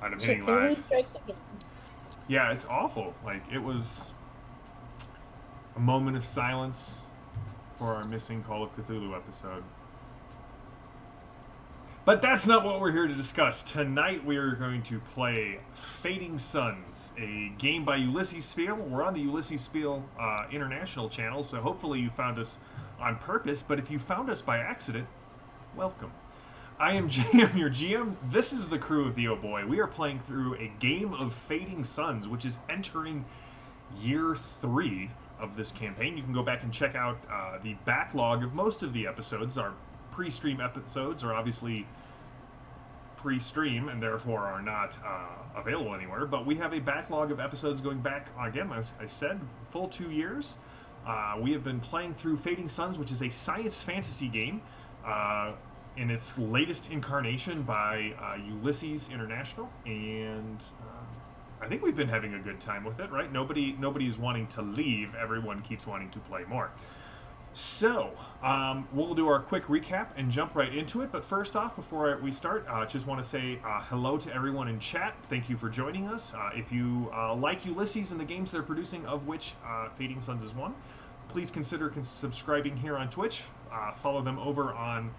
God, I'm hitting Cthulhu live. strikes again. Yeah, it's awful. Like, it was a moment of silence for our missing Call of Cthulhu episode. But that's not what we're here to discuss. Tonight we are going to play Fading Suns, a game by Ulysses Spiel. We're on the Ulysses Spiel International channel, so hopefully you found us on purpose. But if you found us by accident, welcome. I am GM, your GM. This is the crew of the Oh Boii. We are playing through a game of Fading Suns, which is entering year 3 of this campaign. You can go back and check out the backlog of most of the episodes. Our pre-stream episodes are obviously pre-stream and therefore are not available anywhere, but we have a backlog of episodes going back, again, as I said, full 2 years. We have been playing through Fading Suns, which is a science fantasy game in its latest incarnation by Ulysses International, and I think we've been having a good time with it, right? Nobody's wanting to leave. Everyone keeps wanting to play more. So, we'll do our quick recap and jump right into it. But first off, before we start, just want to say hello to everyone in chat. Thank you for joining us. If you like Ulysses and the games they're producing, of which Fading Suns is one, please consider subscribing here on Twitch. Follow them over on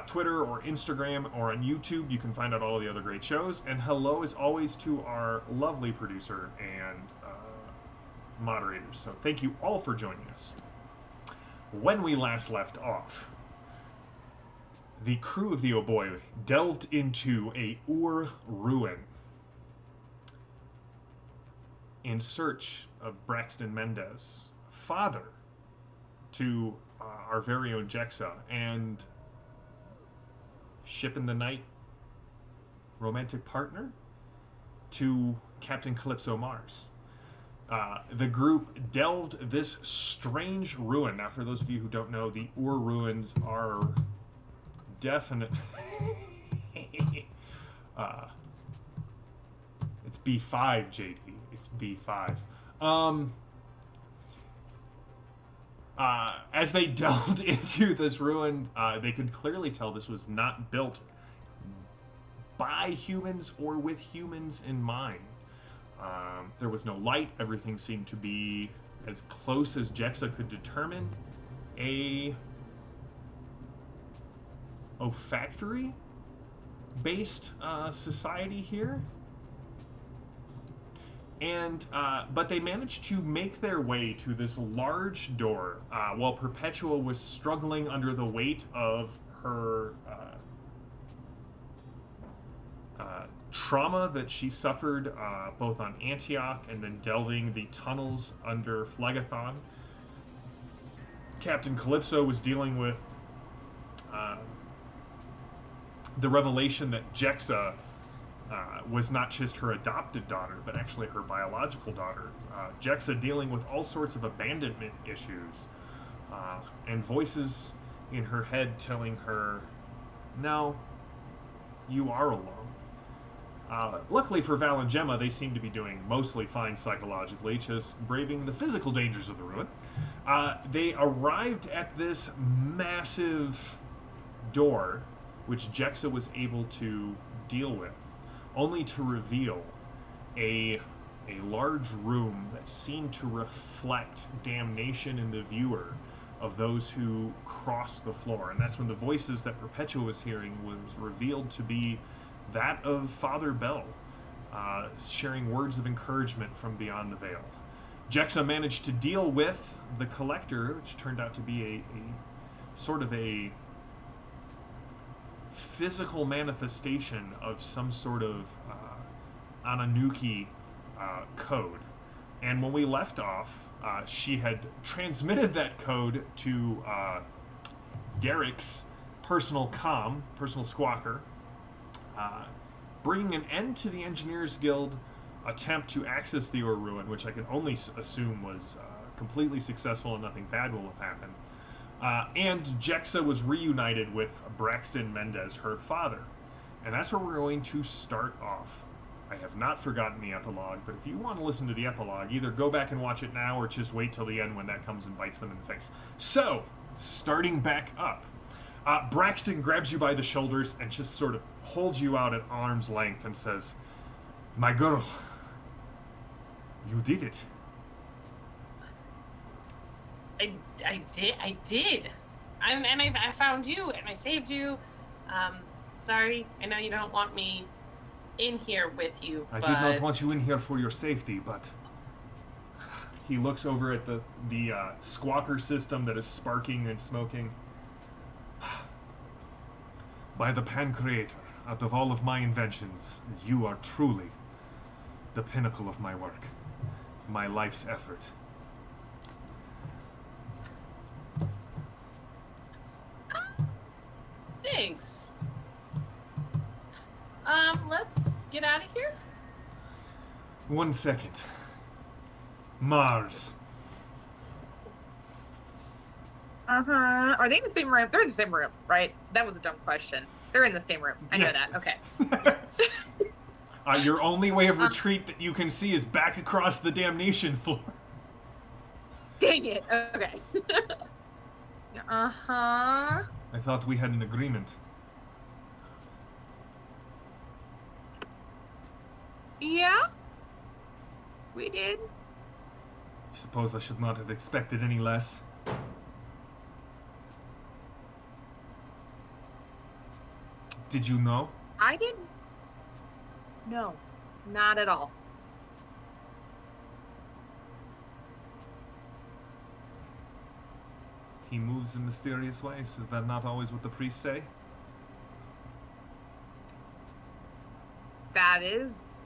Twitter or Instagram or on YouTube. You can find out all the other great shows. And hello, as always, to our lovely producer and moderators. So thank you all for joining us. When we last left off, the crew of the Oh Boii delved into a Ur ruin in search of Braxton Mendez, father to our very own Jexa, and ship in the night romantic partner to Captain Calypso Mars. The group delved this strange ruin. Now, for those of you who don't know, the Ur ruins are definite. It's B5, JD. It's B5. As they delved into this ruin, they could clearly tell this was not built by humans or with humans in mind. There was no light. Everything seemed to be as close as Jexa could determine a olfactory-based society here. And but they managed to make their way to this large door while Perpetua was struggling under the weight of her trauma that she suffered both on Antioch and then delving the tunnels under Phlegethon. Captain Calypso was dealing with the revelation that Jexa was not just her adopted daughter, but actually her biological daughter. Jexa dealing with all sorts of abandonment issues and voices in her head telling her, no, you are alone. Luckily for Val and Gemma, they seem to be doing mostly fine psychologically, just braving the physical dangers of the ruin. They arrived at this massive door, which Jexa was able to deal with, only to reveal a large room that seemed to reflect damnation in the viewer of those who cross the floor. And that's when the voices that Perpetua was hearing was revealed to be that of Father Bell, sharing words of encouragement from beyond the veil. Jexa managed to deal with the Collector, which turned out to be a sort of a physical manifestation of some sort of Ananuki code. And when we left off, she had transmitted that code to Derek's personal squawker, bringing an end to the Engineers Guild attempt to access the Ur ruin, which I can only assume was completely successful and nothing bad will have happened. And Jexa was reunited with Braxton Mendez, her father. And that's where we're going to start off. I have not forgotten the epilogue, but if you want to listen to the epilogue, either go back and watch it now or just wait till the end when that comes and bites them in the face. So, starting back up, Braxton grabs you by the shoulders and just sort of holds you out at arm's length and says, My girl. You did it. I did. I found you, and I saved you. Sorry, I know you don't want me in here with you, I but... did not want you in here for your safety, but... He looks over at the squawker system that is sparking and smoking. By the Pancreator, out of all of my inventions, you are truly the pinnacle of my work. My life's effort. Thanks. Let's get out of here. 1 second. Mars. Are they in the same room? They're in the same room, right? That was a dumb question. They're in the same room. I know that. Okay. Your only way of retreat that you can see is back across the damnation floor. Dang it. Okay. I thought we had an agreement. Yeah. We did. I suppose I should not have expected any less. Did you know? I didn't. No, not at all. He moves in mysterious ways. Is that not always what the priests say? That is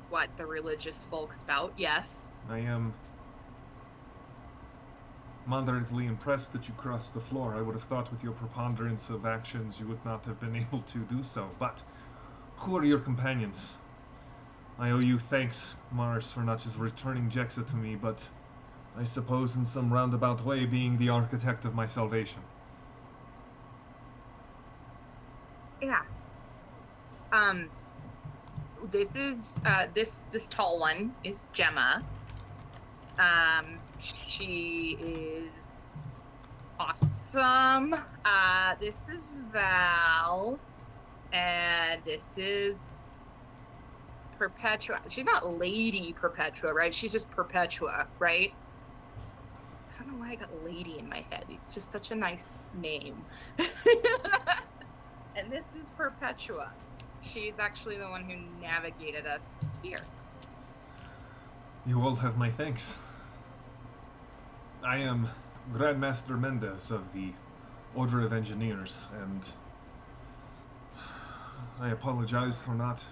what the religious folk spout, yes. I am moderately impressed that you crossed the floor. I would have thought with your preponderance of actions you would not have been able to do so. But who are your companions? I owe you thanks, Mars, for not just returning Jexa to me, but I suppose in some roundabout way being the architect of my salvation. Yeah. This is this tall one is Gemma. She is awesome. This is Val, and this is Perpetua. She's not Lady Perpetua, right? She's just Perpetua, right? I don't know why I got Lady in my head. It's just such a nice name. And this is Perpetua. She's actually the one who navigated us here. You all have my thanks. I am Grandmaster Mendez of the Order of Engineers, and I apologize for not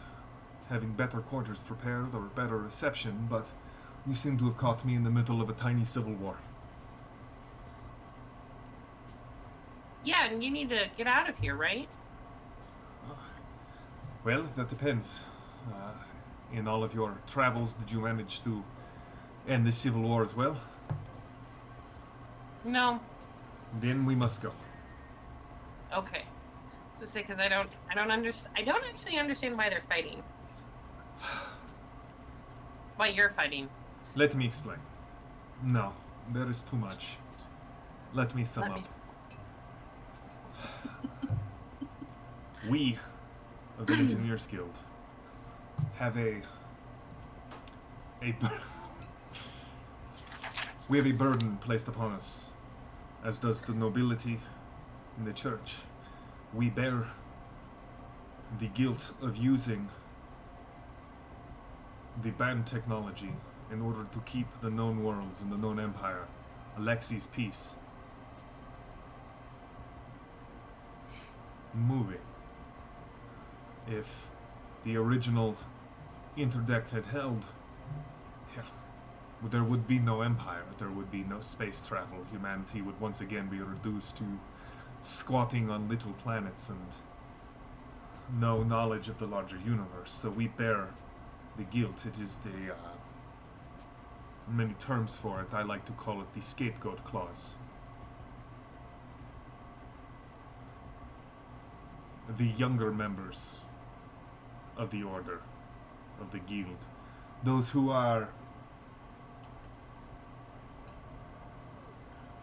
having better quarters prepared or better reception, but you seem to have caught me in the middle of a tiny civil war. Yeah, and you need to get out of here, right? Well, that depends. In all of your travels, did you manage to end the civil war as well? No. Then we must go. Okay. Just say because I don't actually understand why they're fighting. Why you're fighting. Let me explain. No, there is too much. Let me sum up. We of the Engineers Guild have we have a burden placed upon us, as does the nobility in the church. We bear the guilt of using the banned technology in order to keep the known worlds and the known empire, Alexi's peace, moving. If the original interdict had held, there would be no empire, there would be no space travel. Humanity would once again be reduced to squatting on little planets and no knowledge of the larger universe. So we bear the guilt. It is the many terms for it. I like to call it the scapegoat clause. The younger members of the order, of the guild, those who are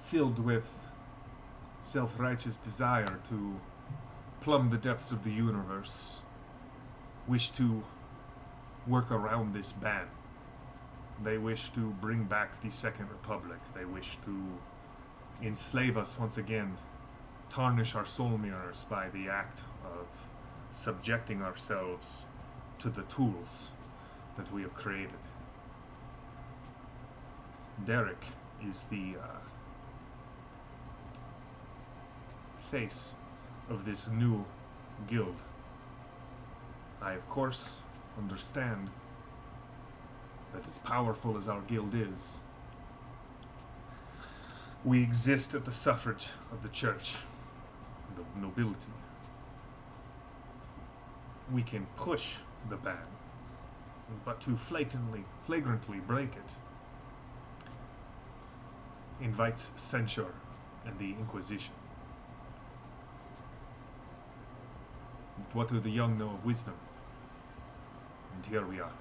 filled with self-righteous desire to plumb the depths of the universe, wish to work around this ban. They wish to bring back the Second Republic. They wish to enslave us once again, tarnish our soul mirrors by the act of subjecting ourselves to the tools that we have created. Derek is the face of this new guild. I, of course, understand that as powerful as our guild is, we exist at the suffrage of the church and of nobility. We can push the ban, but to flagrantly break it invites censure and the Inquisition. But what do the young know of wisdom? And here we are.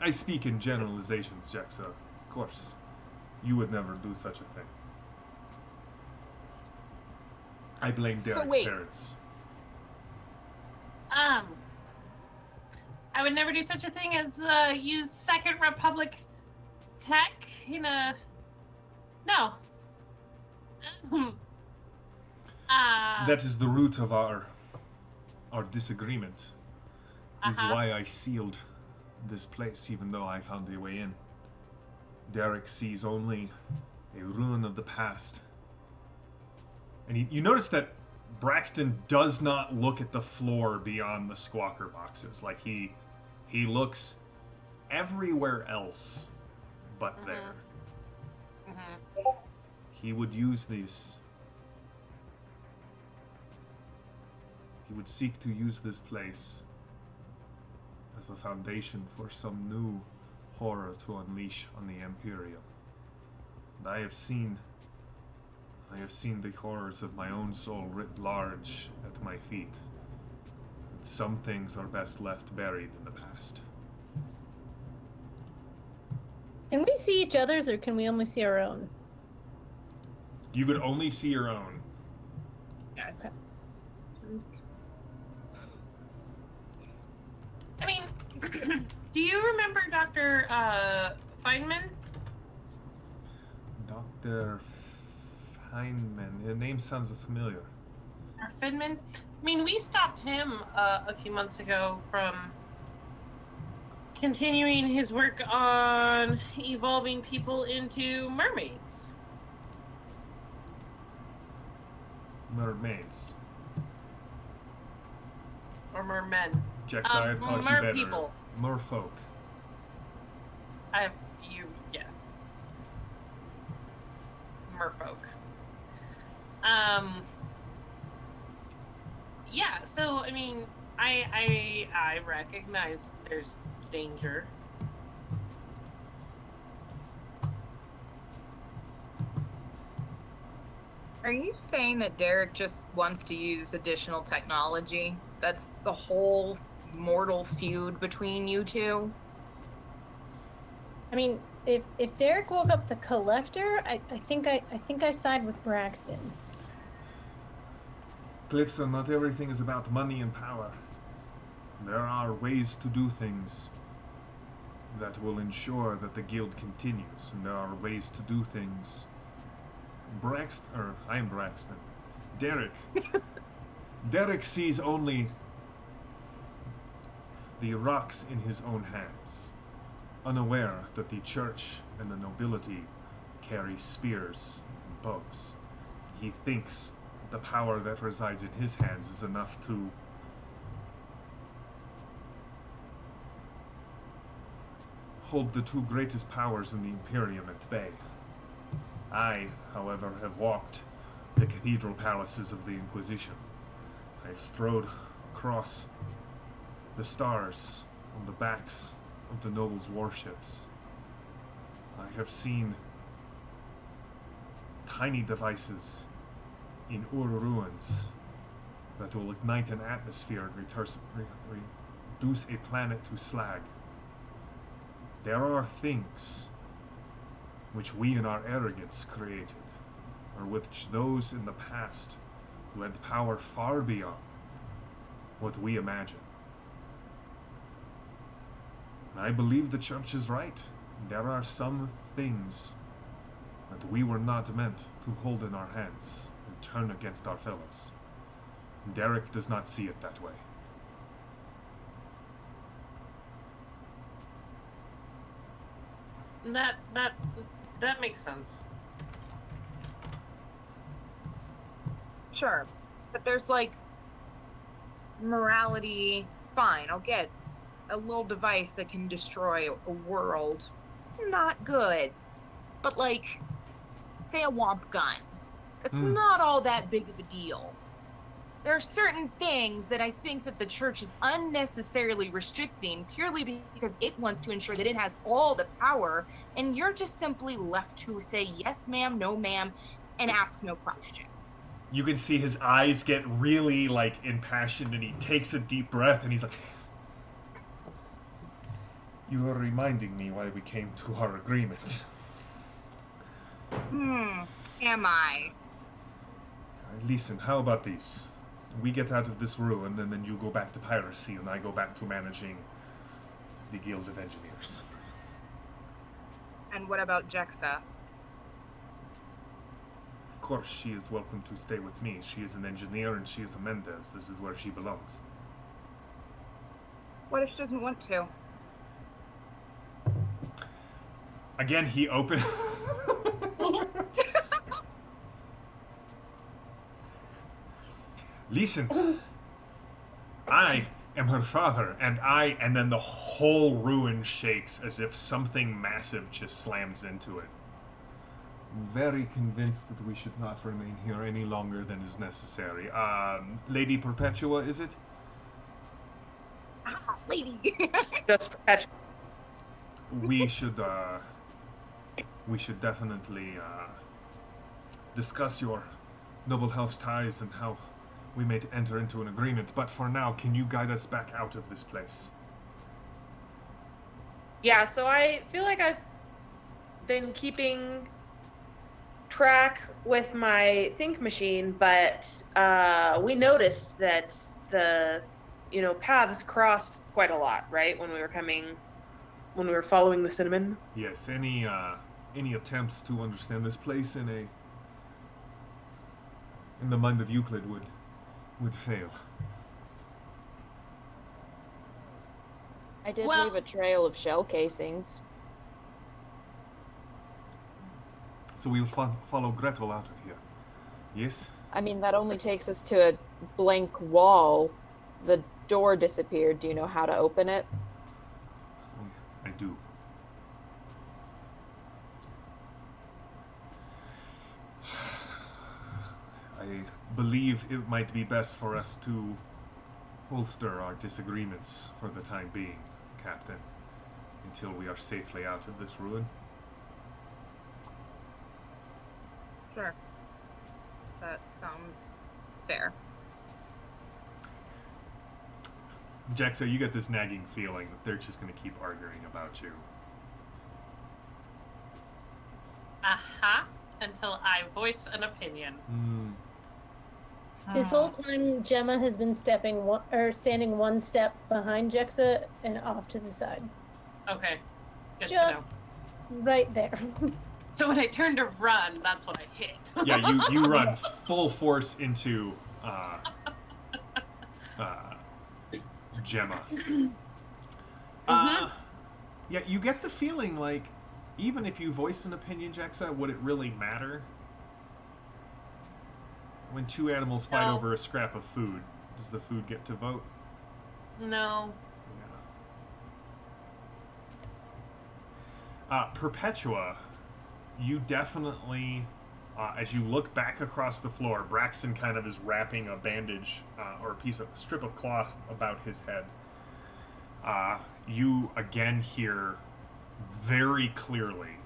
I speak in generalizations, Jaxa. Of course, you would never do such a thing. I blame Derek's parents. I would never do such a thing as use Second Republic tech in a... No. That is the root of our disagreement. This is why I sealed this place, even though I found a way in. Derek sees only a ruin of the past. And you notice that Braxton does not look at the floor beyond the squawker boxes. Like he looks everywhere else but there. He would use these. He would seek to use this place as a foundation for some new horror to unleash on the Imperium. And I have seen the horrors of my own soul writ large at my feet. Some things are best left buried in the past. Can we see each other's, or can we only see our own? You could only see your own. Okay. I mean, do you remember Dr. Feynman? Dr. Feynman. The name sounds familiar. Feynman? I mean, we stopped him a few months ago from continuing his work on evolving people into mermaids. Mermaids. Or mermen. Jex, I have taught you better. Merpeople. Merfolk. Yeah. Merfolk. Yeah, so, I mean, I recognize there's danger. Are you saying that Derek just wants to use additional technology? That's the whole mortal feud between you two? I mean, if Derek woke up the Collector, I think I side with Braxton. Calypso, not everything is about money and power. There are ways to do things that will ensure that the guild continues, and there are ways to do things. I'm Braxton. Derek. Derek sees only the rocks in his own hands, unaware that the church and the nobility carry spears and bows. He thinks the power that resides in his hands is enough to hold the two greatest powers in the Imperium at bay. I, however, have walked the cathedral palaces of the Inquisition. I have strode across the stars on the backs of the nobles' warships. I have seen tiny devices in Ur ruins that will ignite an atmosphere and reduce a planet to slag. There are things which we in our arrogance created, or which those in the past who had power far beyond what we imagine I believe the church is right. There are some things that we were not meant to hold in our hands and turn against our fellows. Derek does not see it that way. That makes sense. Sure. But there's like morality. Fine, I'll get a little device that can destroy a world. Not good. But like, say a womp gun. It's not all that big of a deal. There are certain things that I think that the church is unnecessarily restricting purely because it wants to ensure that it has all the power, and you're just simply left to say yes ma'am, no ma'am, and ask no questions. You can see his eyes get really, like, impassioned, and he takes a deep breath, and he's like, "You are reminding me why we came to our agreement." Am I? Listen, how about this? We get out of this ruin, and then you go back to piracy, and I go back to managing the Guild of Engineers. And what about Jexa? Of course, she is welcome to stay with me. She is an engineer, and she is a Mendez. This is where she belongs. What if she doesn't want to? Again, he opens... Listen, I am her father, and then the whole ruin shakes as if something massive just slams into it. Very convinced that we should not remain here any longer than is necessary. Lady Perpetua, is it? Lady. Just Patroi. We should definitely discuss your noble house ties and how we may enter into an agreement. But for now, can you guide us back out of this place? Yeah, so I feel like I've been keeping track with my think machine, but we noticed that the paths crossed quite a lot, right? When we were following the cinnamon. Yes, any attempts to understand this place in the mind of Euclid would fail. I did Well- leave a trail of shell casings. So we'll follow Gretel out of here. Yes? I mean, that only takes us to a blank wall. The door disappeared. Do you know how to open it? I do. I believe it might be best for us to holster our disagreements for the time being, Captain, until we are safely out of this ruin. Sure. That sounds fair. Jaxo, you get this nagging feeling that they're just going to keep arguing about you. Aha. Until I voice an opinion. This whole time, Gemma has been standing one step behind Jexa and off to the side. Okay. Good to Just know. right there. So when I turn to run, that's what I hit. Yeah, you run full force into Gemma. Yeah, you get the feeling like even if you voice an opinion, Jexa, would it really matter? When two animals fight No. over a scrap of food, does the food get to vote? No. Perpetua, you definitely, as you look back across the floor, Braxton kind of is wrapping a bandage or a strip of cloth about his head. You again hear very clearly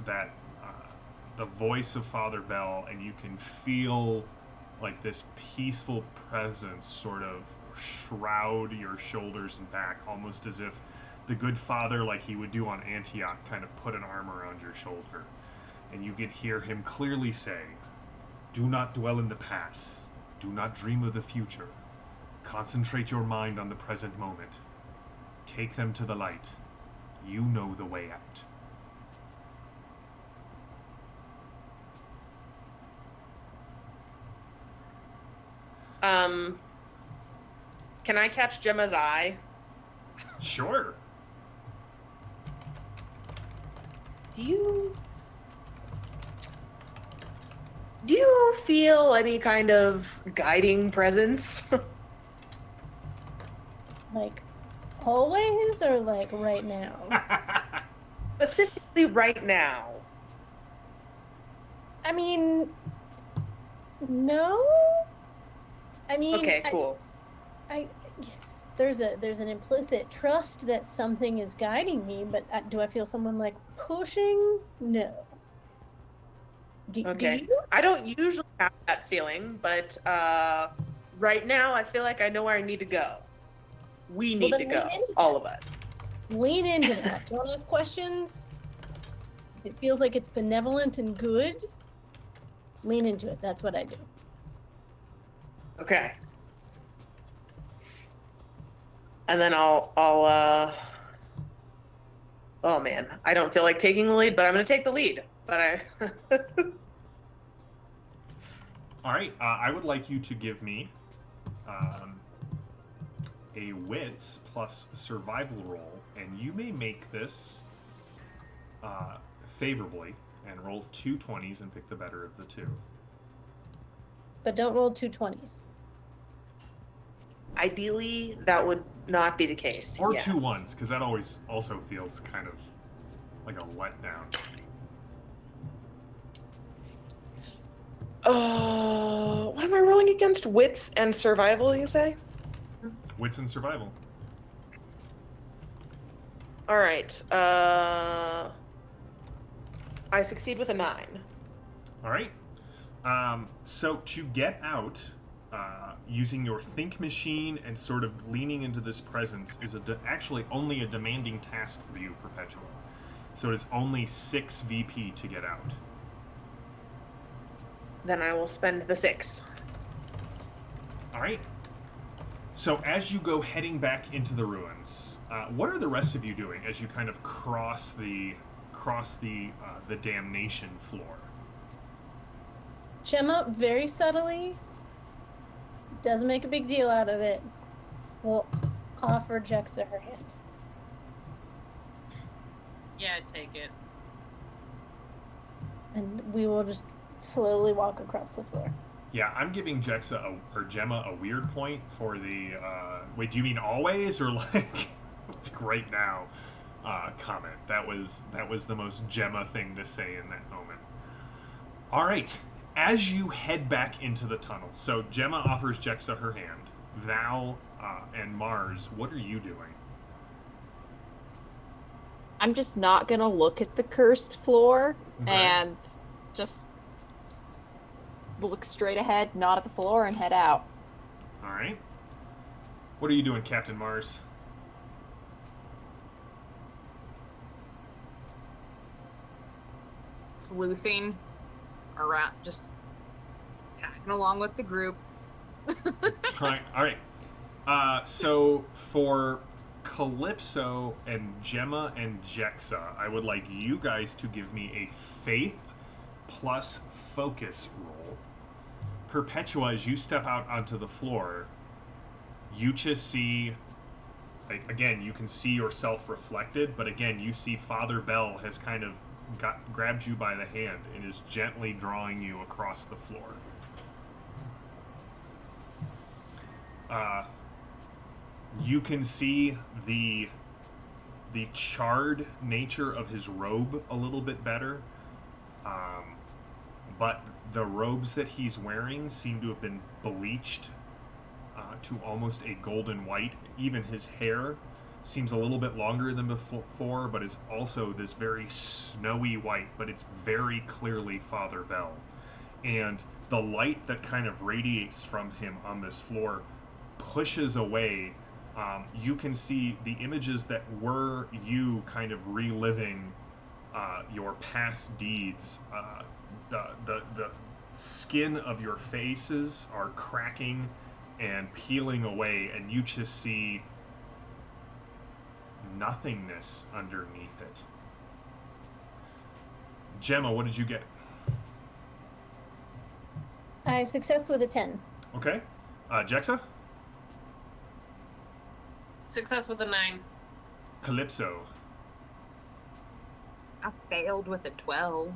that the voice of Father Bell, and you can feel like this peaceful presence sort of shroud your shoulders and back, almost as if the good father, like he would do on Antioch, kind of put an arm around your shoulder. And you can hear him clearly say, "Do not dwell in the past. Do not dream of the future. Concentrate your mind on the present moment. Take them to the light. You know the way out. Can I catch Gemma's eye? Sure. Do you feel any kind of guiding presence? Like, always or like right now? Specifically right now. I mean, no. I mean, Okay, cool. There's an implicit trust that something is guiding me, but do I feel someone like pushing? No. Do Okay. you? I don't usually have that feeling, but right now I feel like I know where I need to go. We need then to lean go, into all that. of us. Lean into that. Don't ask questions. It feels like it's benevolent and good. Lean into it. That's what I do. Okay. And then I'll oh man, I don't feel like taking the lead, but I'm gonna take the lead. But I All right. I would like you to give me a wits plus survival roll, and you may make this favorably and roll 2 20s and pick the better of the two. But don't roll 2 20s. ideally that would not be the case. Or yes. 2 1s, because that always also feels kind of like a letdown. What am I rolling against? Wits and survival, you say? Wits and survival. All right. I succeed with a 9. All right. So to get out, using your think machine and sort of leaning into this presence is actually only a demanding task for you, Perpetua. So it is only 6 VP to get out. Then I will spend the 6. All right. So as you go heading back into the ruins, what are the rest of you doing as you kind of cross the damnation floor? Gemma, very subtly, doesn't make a big deal out of it, will offer Jexa her hand. Yeah, take it. And we will just slowly walk across the floor. Yeah, I'm giving Gemma a weird point for the wait, do you mean always or like right now comment? That was the most Gemma thing to say in that moment. All right, as you head back into the tunnel, so Gemma offers Jexa her hand. Val and Mars, what are you doing? I'm just not gonna look at the cursed floor Okay. and just look straight ahead, nod at the floor, and head out. All right. What are you doing, Captain Mars? Sleuthing around, just tagging along with the group. All right. So for Calypso and Gemma and Jexa, I would like you guys to give me a faith plus focus roll. Perpetua, as you step out onto the floor, you just see, again, you can see yourself reflected, but again, you see Father Bell has kind of grabbed you by the hand and is gently drawing you across the floor. You can see the charred nature of his robe a little bit better, but the robes that he's wearing seem to have been bleached to almost a golden white. Even his hair seems a little bit longer than before, but is also this very snowy white, but it's very clearly Father Bell. And the light that kind of radiates from him on this floor pushes away. You can see the images that were you kind of reliving your past deeds. The skin of your faces are cracking and peeling away, and you just see nothingness underneath it. Gemma, what did you get? I success with a 10. Okay. Jexa? Success with a 9. Calypso? I failed with a 12.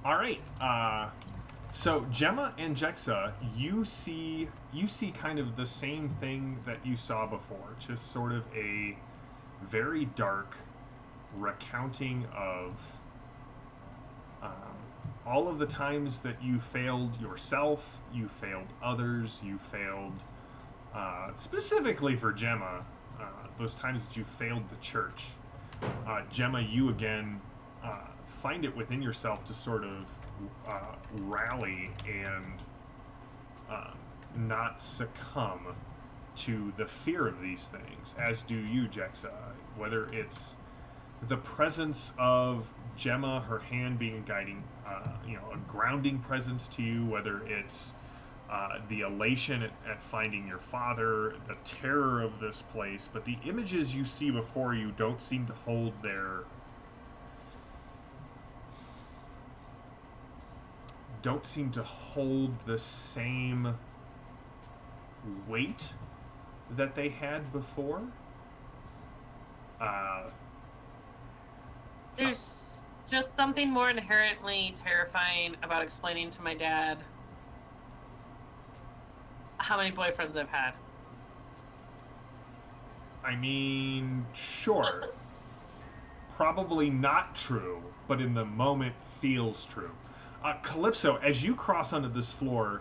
All right. So Gemma and Jexa, you see kind of the same thing that you saw before, just sort of a very dark recounting of all of the times that you failed yourself, you failed others, you failed specifically for Gemma, those times that you failed the church. Gemma, you again find it within yourself to sort of rally and not succumb to the fear of these things, as do you, Jexa. Whether it's the presence of Gemma, her hand being a guiding, a grounding presence to you, whether it's the elation at finding your father, the terror of this place, but the images you see before you don't seem to hold the same weight that they had before. There's just something more inherently terrifying about explaining to my dad how many boyfriends I've had. I mean, sure. Probably not true, but in the moment feels true. Calypso, as you cross onto this floor,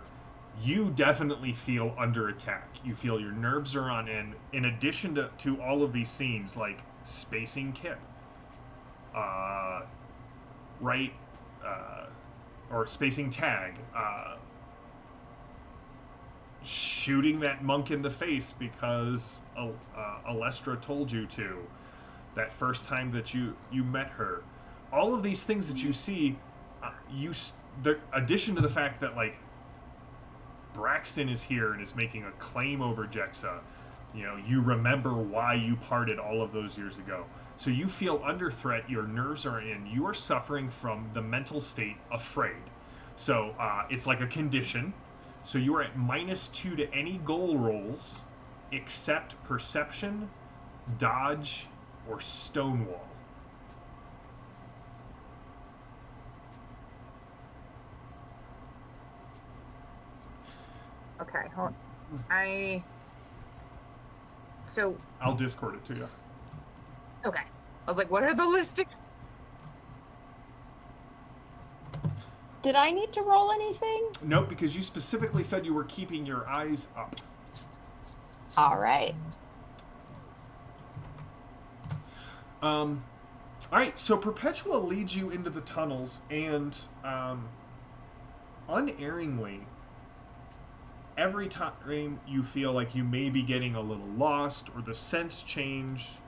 you definitely feel under attack. You feel your nerves are on end. In addition to all of these scenes, like spacing Kip, or spacing Tag, shooting that monk in the face because Alestra told you to, that first time that you met her. All of these things that you see, the addition to the fact that, like, Braxton is here and is making a claim over Jexa, you remember why you parted all of those years ago. So you feel under threat, your nerves are in, you are suffering from the mental state afraid. So it's like a condition. So you are at -2 to any goal rolls except perception, dodge, or stonewall. Okay, hold on. I'll Discord it to you. Okay. I was like, what are the listing? Did I need to roll anything? Nope, because you specifically said you were keeping your eyes up. All right. All right, so Perpetua leads you into the tunnels, and unerringly, every time you feel like you may be getting a little lost or the scents change,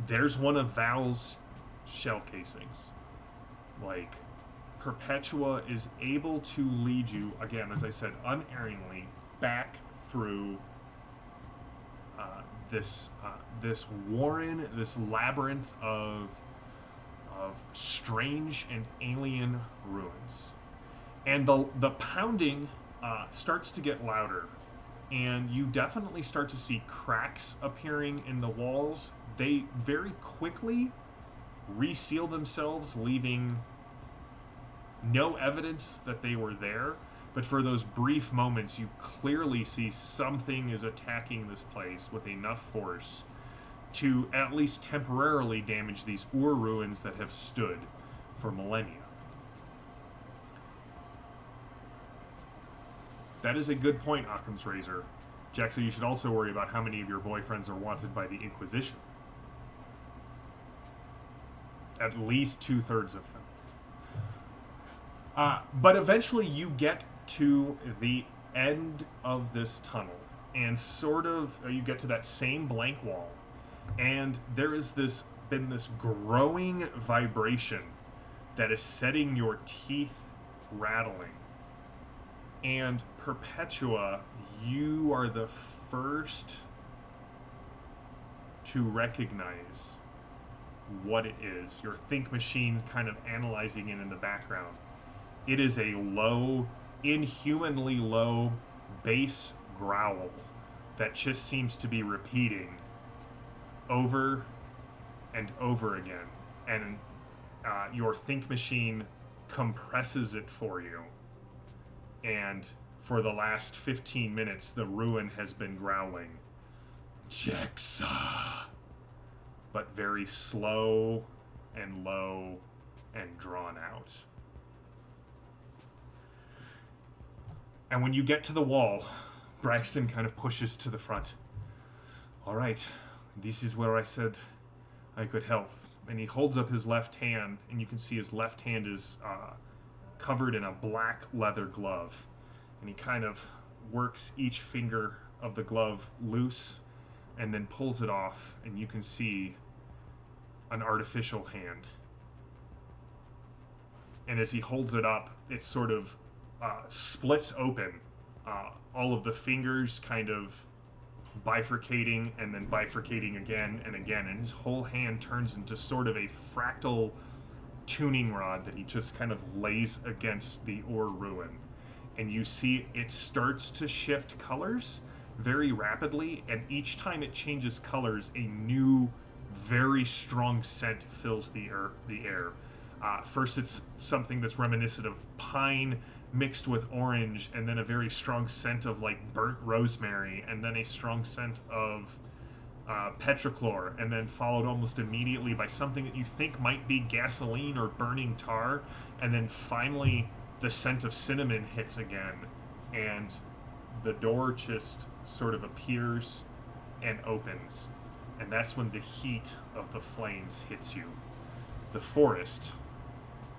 there's one of Val's shell casings. Like, Perpetua is able to lead you, again, as I said, unerringly, back through this warren, this labyrinth of strange and alien ruins. And the pounding starts to get louder, and you definitely start to see cracks appearing in the walls. They very quickly reseal themselves, leaving no evidence that they were there. But for those brief moments, you clearly see something is attacking this place with enough force to at least temporarily damage these Ur ruins that have stood for millennia. That is a good point, Occam's Razor. Jexa, you should also worry about how many of your boyfriends are wanted by the Inquisition. At least 2/3 of them. But eventually you get to the end of this tunnel, and sort of you get to that same blank wall, and there is been this growing vibration that is setting your teeth rattling. And Perpetua, you are the first to recognize what it is. Your think machine kind of analyzing it in the background. It is a low, inhumanly low bass growl that just seems to be repeating over and over again. And your think machine compresses it for you. And for the last 15 minutes, the ruin has been growling, Jexa, but very slow and low and drawn out. And when you get to the wall, Braxton kind of pushes to the front. All right, this is where I said I could help. And he holds up his left hand, and you can see his left hand is covered in a black leather glove. And he kind of works each finger of the glove loose and then pulls it off, and you can see an artificial hand. And as he holds it up, it sort of splits open. All of the fingers kind of bifurcating and then bifurcating again and again, and his whole hand turns into sort of a fractal tuning rod that he just kind of lays against the ore ruin. And you see it starts to shift colors very rapidly, and each time it changes colors, a new, very strong scent fills the air. First, it's something that's reminiscent of pine mixed with orange, and then a very strong scent of like burnt rosemary, and then a strong scent of petrochlor, and then followed almost immediately by something that you think might be gasoline or burning tar, and then finally the scent of cinnamon hits again, and the door just sort of appears and opens, and that's when the heat of the flames hits you. The forest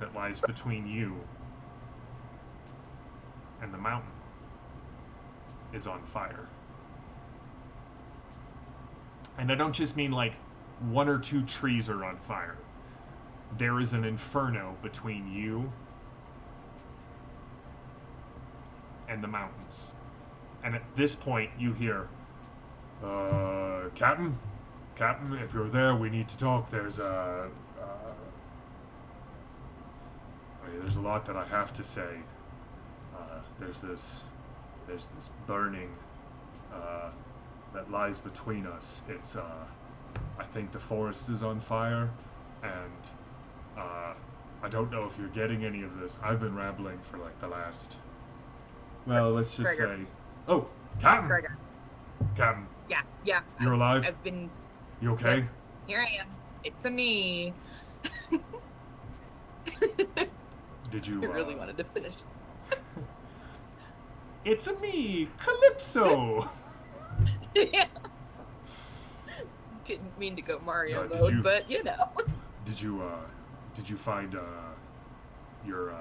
that lies between you and the mountain is on fire. And I don't just mean like one or two trees are on fire. There is an inferno between you and the mountains. And at this point, you hear, Captain, if you're there, we need to talk. There's a lot that I have to say. There's this burning that lies between us. It's I think the forest is on fire, and I don't know if you're getting any of this. I've been rambling for like the last. Well, let's just Gregor. say. Oh, Captain. Gregor. Captain, Yeah. you're alive. I've been. You okay? Yep. Here I am. It's a me. Did you? I really wanted to finish. It's a me, Calypso. Yeah. Didn't mean to go Mario Did mode, you- but you know. Did you find your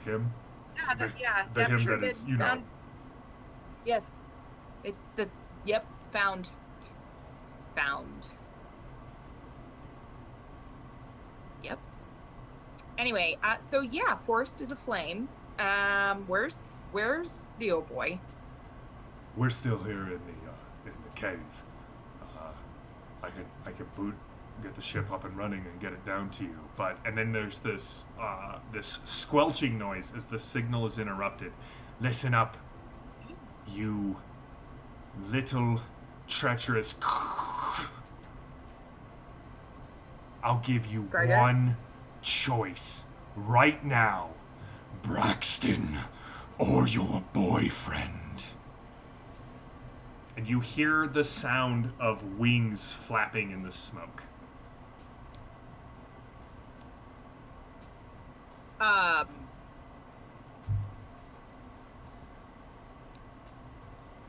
him? Yeah, The that him sure that is, did. you know. Found. Yes. Found. Yep. Anyway, so yeah, forest is aflame. Where's the Oh Boii? We're still here in the cave. I can get the ship up and running and get it down to you. And then there's this squelching noise as the signal is interrupted. Listen up, you little treacherous. I'll give you Gregor? one choice right now, Braxton, or your boyfriend. And you hear the sound of wings flapping in the smoke.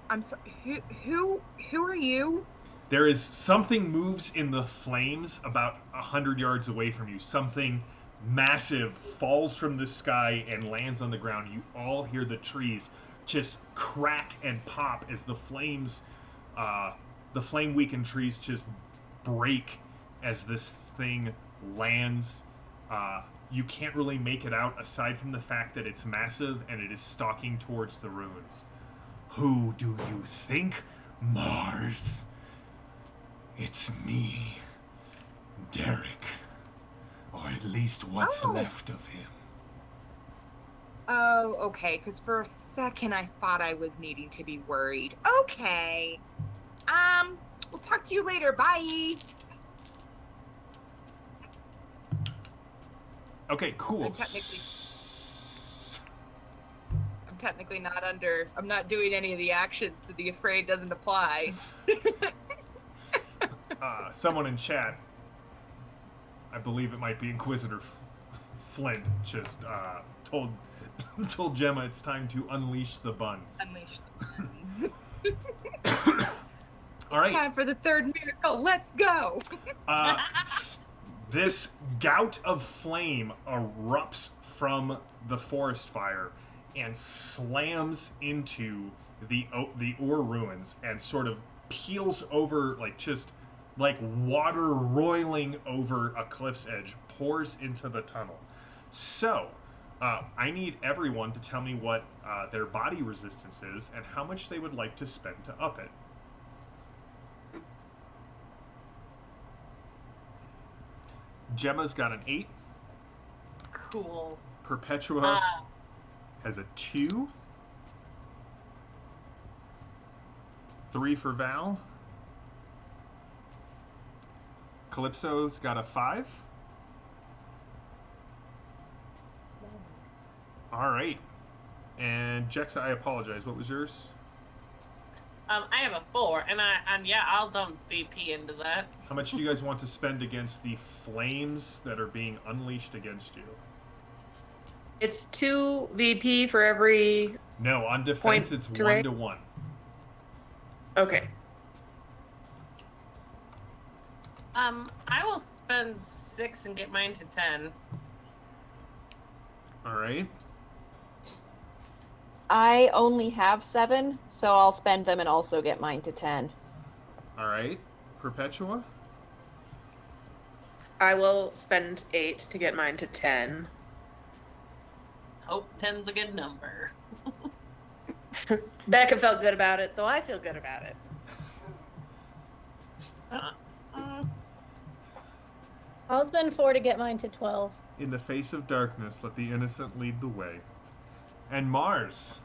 I'm sorry. Who are you? There is something moves in the flames about 100 yards away from you. Something massive falls from the sky and lands on the ground. You all hear the trees just crack and pop as the flames, the flame-weakened trees just break as this thing lands. You can't really make it out aside from the fact that it's massive and it is stalking towards the ruins. Who do you think, Mars? It's me, Derek. Or at least what's left of him. Oh, okay, because for a second I thought I was needing to be worried. Okay. We'll talk to you later. Bye. Okay, cool. I'm technically not under. I'm not doing any of the actions, so the afraid doesn't apply. Someone in chat, I believe it might be Inquisitor Flint, just told Gemma it's time to unleash the buns. Unleash the buns. All right. Time for the third miracle. Let's go. This gout of flame erupts from the forest fire and slams into the ore ruins and sort of peels over, just like water roiling over a cliff's edge, pours into the tunnel. So, I need everyone to tell me what their body resistance is and how much they would like to spend to up it. Gemma's got an 8. Cool. Perpetua has a 2. 3 for Val. Calypso's got a 5. All right. And Jexa, I apologize. What was yours? I have a 4, and I'll dump VP into that. How much do you guys want to spend against the flames that are being unleashed against you? It's 2 VP for every. No, on defense point it's to 1 rate? to 1. Okay. I will spend 6 and get mine to 10. All right. I only have 7, so I'll spend them and also get mine to 10. All right. Perpetua? I will spend 8 to get mine to 10. Hope 10's a good number. Becca felt good about it, so I feel good about it. I'll spend 4 to get mine to 12. In the face of darkness, let the innocent lead the way. And Mars,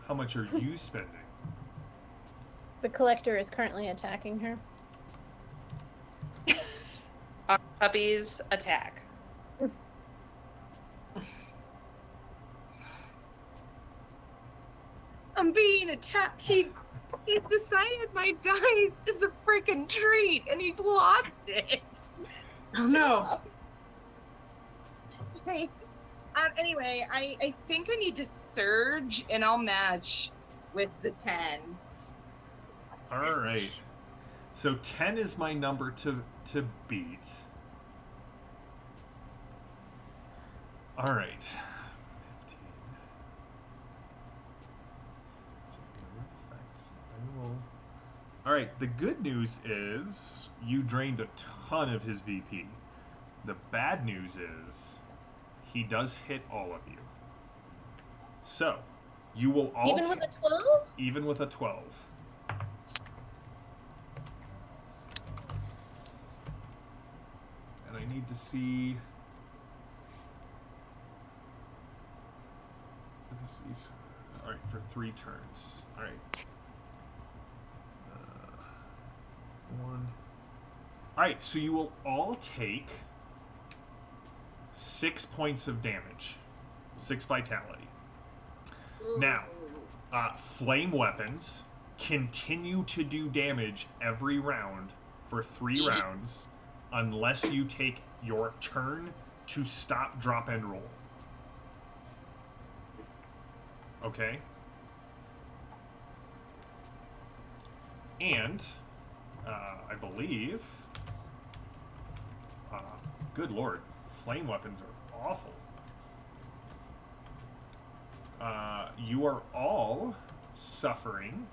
how much are you spending? The collector is currently attacking her. Puppies attack. I'm being attacked. He decided my dice is a freaking treat, and he's lost it. Oh no. Okay. Anyway, I think I need to surge, and I'll match with the 10. All right. So 10 is my number to beat. All right. 15. All right. The good news is you drained a ton of his VP. The bad news is he does hit all of you. So you will all Even with a 12? even with a 12. And I need to see. All right, for 3 turns. All right. 1. All right, so you will all take 6 points of damage, 6 vitality. Now, flame weapons continue to do damage every round for 3 rounds unless you take your turn to stop, drop, and roll. Okay? And, I believe... good lord, flame weapons are awful. You are all suffering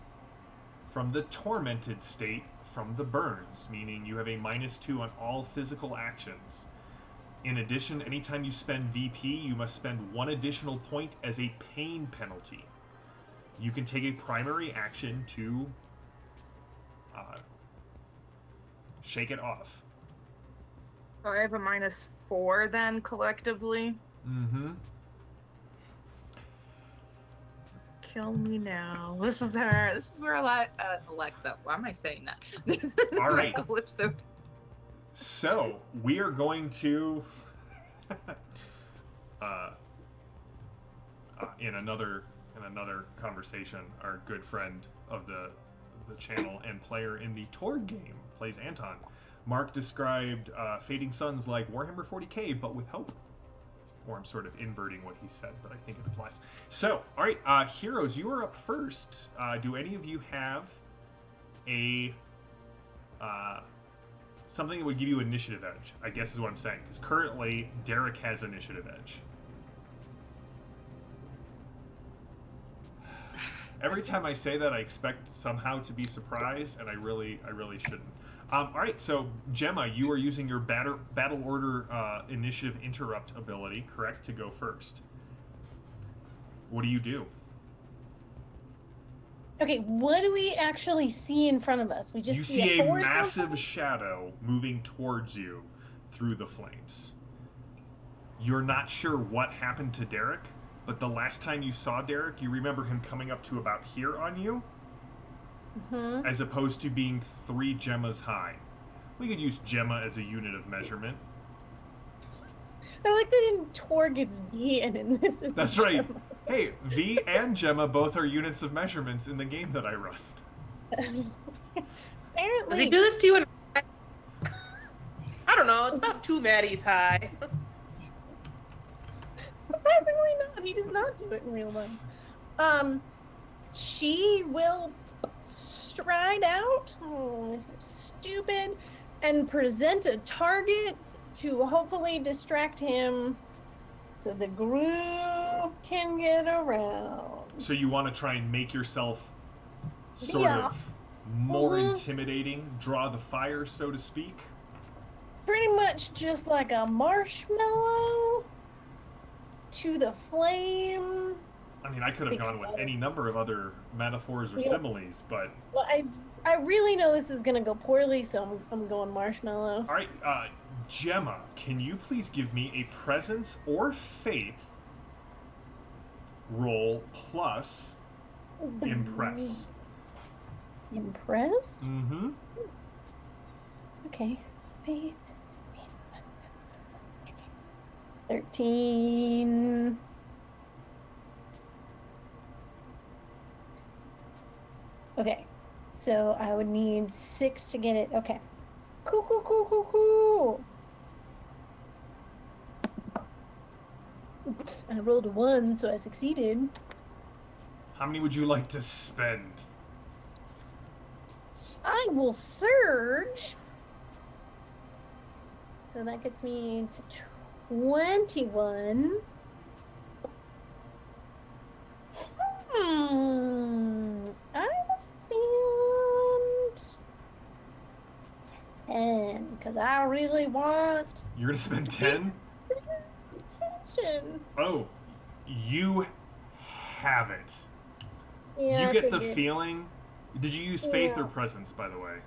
from the tormented state from the burns, meaning you have a -2 on all physical actions. In addition, anytime you spend VP, you must spend 1 additional point as a pain penalty. you can take a primary action to shake it off. So I have a -4 then collectively. Mm-hmm. Kill me now. This is where Alexa. Why am I saying that? This is All where right. Calypso. So we are going to in another conversation, our good friend of the channel and player in the Torg game plays Anton. Mark described Fading Suns like Warhammer 40k, but with hope. Or I'm sort of inverting what he said, but I think it applies. So, all right, heroes, you are up first. Do any of you have a something that would give you initiative edge? I guess is what I'm saying, because currently Derek has initiative edge. Every time I say that, I expect somehow to be surprised, and I really shouldn't. All right, so Gemma, you are using your battle order initiative interrupt ability, correct, to go first. What do you do? Okay, what do we actually see in front of us? We just You see a forest massive shadow moving towards you through the flames. You're not sure what happened to Derek, but the last time you saw Derek, you remember him coming up to about here on you, as opposed to being 3 gemmas high. We could use gemma as a unit of measurement. I like that in Torg it's V and in this it's That's right. Hey, V and gemma both are units of measurements in the game that I run. Does Apparently. he do this to you in... I don't know, it's about 2 Maddies high. Surprisingly not. He does not do it in real life. She will stride out. Oh, this is stupid. And present a target to hopefully distract him so the group can get around. So you want to try and make yourself sort of more intimidating, draw the fire, so to speak? Pretty much just like a marshmallow to the flame. I mean, I could have gone with any number of other metaphors or similes, but... Well, I really know this is going to go poorly, so I'm going marshmallow. All right, Gemma, can you please give me a presence or faith roll plus impress? Impress? Mm-hmm. Okay. Faith. 13. Okay. So I would need 6 to get it. Okay. Cool. I rolled a 1, so I succeeded. How many would you like to spend? I will surge. So that gets me to 21. I will spend 10 because I really want You're gonna spend 10? attention. Oh, you have it. Yeah, You I get the figured. feeling... Did you use faith Yeah. or presence, by the way?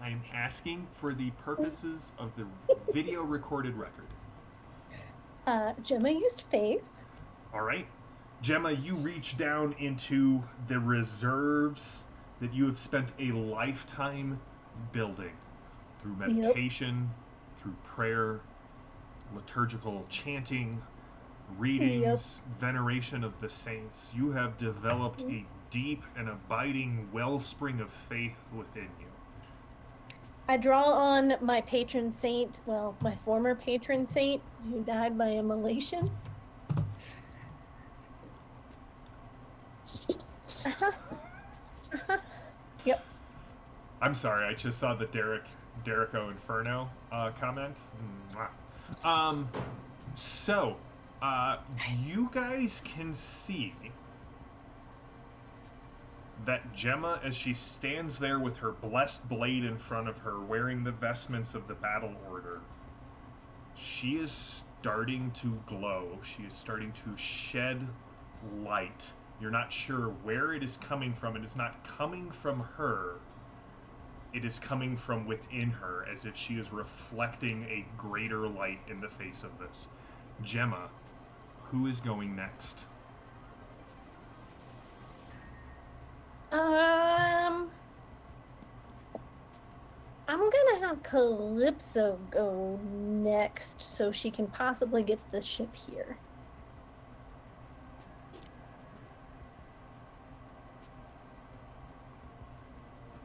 I'm asking for the purposes of the video recorded record. Gemma used faith. All right. Gemma, you reach down into the reserves that you have spent a lifetime building through meditation, through prayer, liturgical chanting, readings, veneration of the saints. You have developed a deep and abiding wellspring of faith within you. I draw on my patron saint, well, my former patron saint who died by immolation. Yep. I'm sorry, I just saw the Derrico Inferno comment. Mwah. So, you guys can see that Gemma, as she stands there with her blessed blade in front of her, wearing the vestments of the battle order, she is starting to glow. She is starting to shed light. You're not sure where it is coming from. It is not coming from her. It is coming from within her, as if she is reflecting a greater light in the face of this. Gemma, who is going next? I'm gonna have Calypso go next so she can possibly get the ship here.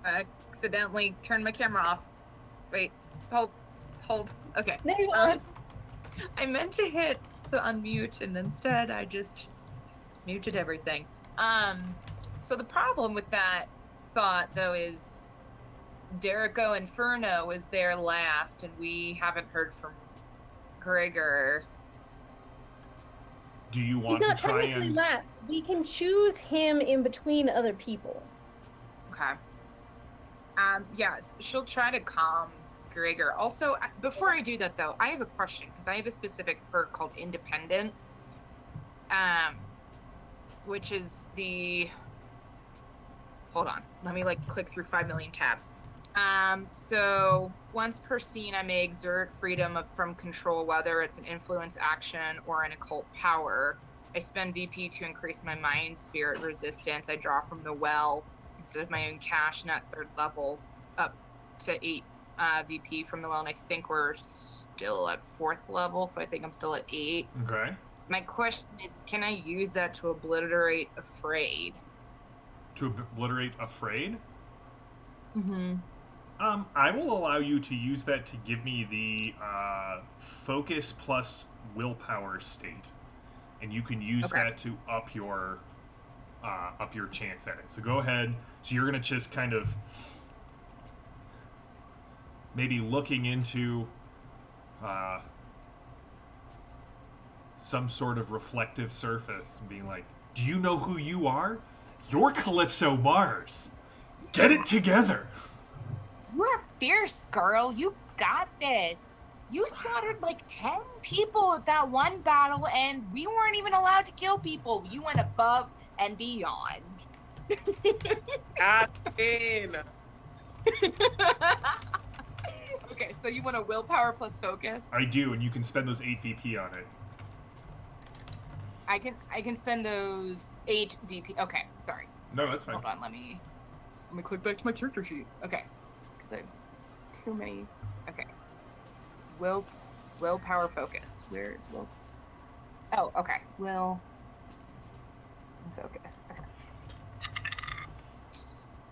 I accidentally turned my camera off. Wait, hold. Okay. There you are. I meant to hit the unmute and instead I just muted everything. So the problem with that thought though is Derico Inferno was there last and we haven't heard from Gregor. Do you He's want to not try technically and... last. We can choose him in between other people. Okay. Yes, she'll try to calm Gregor. Also, before I do that though, I have a question because I have a specific perk called Independent, which is the. Hold on, let me click through 5 million tabs. So once per scene, I may exert freedom from control, whether it's an influence action or an occult power. I spend VP to increase my mind spirit resistance. I draw from the well instead of my own cash, and at 3rd level, up to 8 VP from the well. And I think we're still at 4th level, so I think I'm still at 8. Okay. My question is, can I use that to obliterate Afraid? To obliterate Afraid? Mm-hmm. I will allow you to use that to give me the focus plus willpower state, and you can use that to up your chance at it. So go ahead. So you're gonna just kind of maybe looking into some sort of reflective surface and being like, "Do you know who you are? You're Calypso Mars. Get it together." You're fierce, girl. You got this. You slaughtered 10 people at that one battle, and we weren't even allowed to kill people. You went above and beyond. Okay, so you want a willpower plus focus? I do, and you can spend those 8 VP on it. I can spend those 8 VP. Okay, sorry. No, that's fine. Hold on, let me click back to my character sheet. Okay. Because I have too many. Okay. Willpower focus. Where is will? Oh, okay. Will focus. Okay.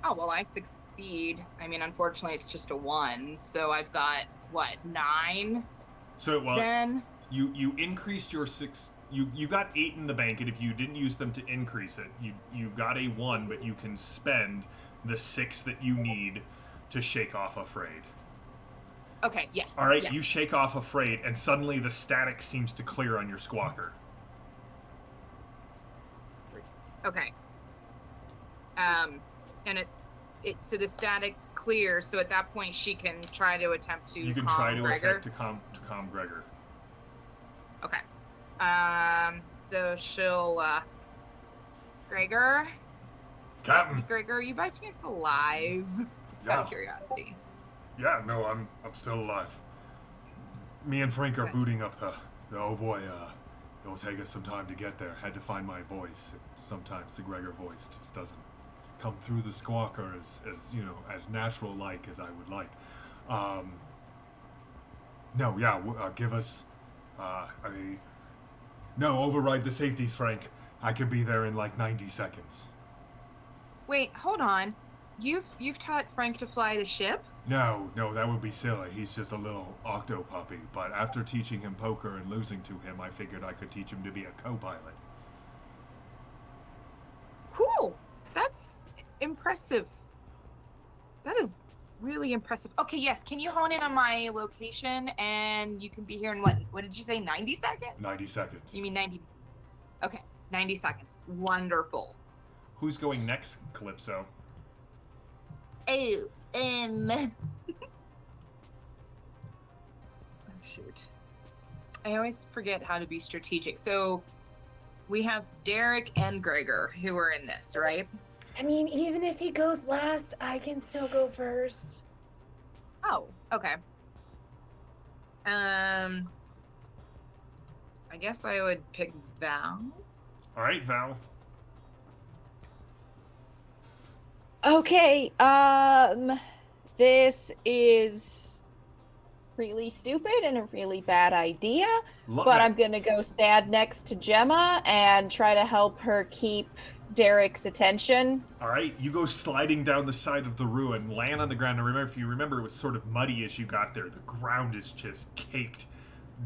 Oh, well, I succeed. I mean, unfortunately, it's just a 1, so I've got, what, 9? So, well, then you increased your 6... You got 8 in the bank, and if you didn't use them to increase it, you got a 1, but you can spend the 6 that you need to shake off Afraid. Okay, yes. All right, yes. You shake off Afraid, and suddenly the static seems to clear on your squawker. Okay. And so the static clears, so at that point she can try to attempt to You can calm try to Gregor. attempt to calm Gregor. Okay. So she'll, Gregor? Captain! Gregor, are you by chance alive? Just out of curiosity. Yeah, no, I'm still alive. Me and Frank are booting up the Oh Boii. It'll take us some time to get there. Had to find my voice. Sometimes the Gregor voice just doesn't come through the squawker as as natural like as I would like. Give us. Override the safeties, Frank. I could be there in 90 seconds. Wait, hold on. You've taught Frank to fly the ship? No, that would be silly. He's just a little octo puppy. But after teaching him poker and losing to him, I figured I could teach him to be a co-pilot. Cool. That's impressive. That is really impressive. Okay, yes. Can you hone in on my location? And you can be here in what did you say, 90 seconds? 90 seconds. You mean 90? Okay, 90 seconds. Wonderful. Who's going next, Calypso? Oh, oh shoot. I always forget how to be strategic. So we have Derek and Gregor who are in this, right? I mean, even if he goes last, I can still go first. Oh, okay. I guess I would pick Val. All right, Val. Okay, this is really stupid and a really bad idea, Love but it. I'm gonna go stand next to Gemma and try to help her keep Derek's attention. All right, you go sliding down the side of the ruin, land on the ground. And remember, if you remember, it was sort of muddy as you got there. The ground is just caked,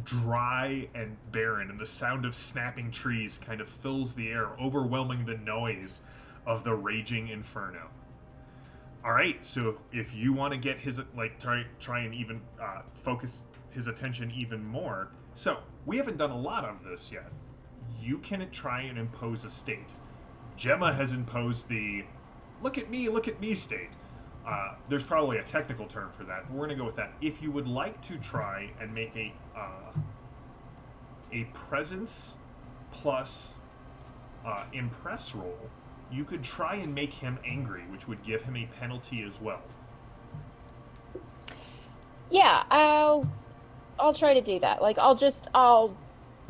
dry and barren, and the sound of snapping trees kind of fills the air, overwhelming the noise of the raging inferno. All right, so if you want to get his try and even focus his attention even more, so we haven't done a lot of this yet. You can try and impose a state. Gemma has imposed the look at me state. There's probably a technical term for that, but we're going to go with that. If you would like to try and make a presence plus impress roll, you could try and make him angry, which would give him a penalty as well. Yeah, I'll try to do that. Like I'll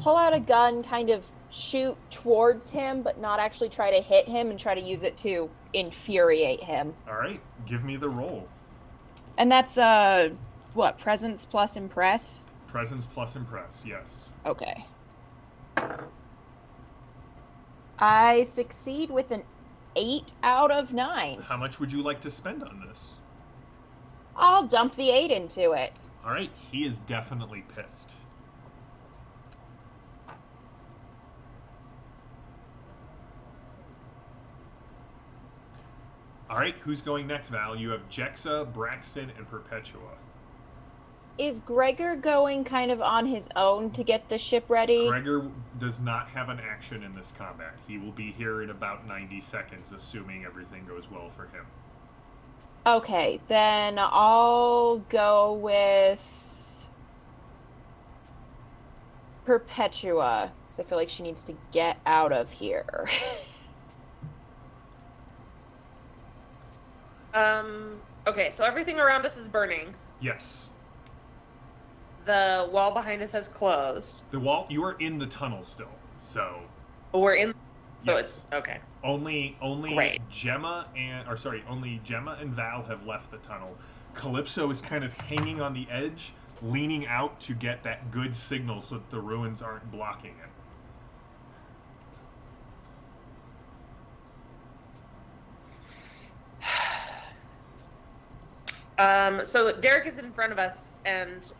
pull out a gun, kind of shoot towards him, but not actually try to hit him and try to use it to infuriate him. All right, give me the roll. And that's what, presence plus impress? Presence plus impress, yes. Okay. I succeed with an 8 out of 9. How much would you like to spend on this? I'll dump the 8 into it. All right, he is definitely pissed. All right, who's going next, Val? You have Jexa, Braxton, and Perpetua. Is Gregor going kind of on his own to get the ship ready? Gregor does not have an action in this combat. He will be here in about 90 seconds, assuming everything goes well for him. Okay, then I'll go with Perpetua, because I feel like she needs to get out of here. Okay, so everything around us is burning. Yes. The wall behind us has closed. The wall, you are in the tunnel still, so... We're in... Yes. Okay. Only Great. Gemma and Val have left the tunnel. Calypso is kind of hanging on the edge, leaning out to get that good signal so that the ruins aren't blocking it. So Derek is in front of us, and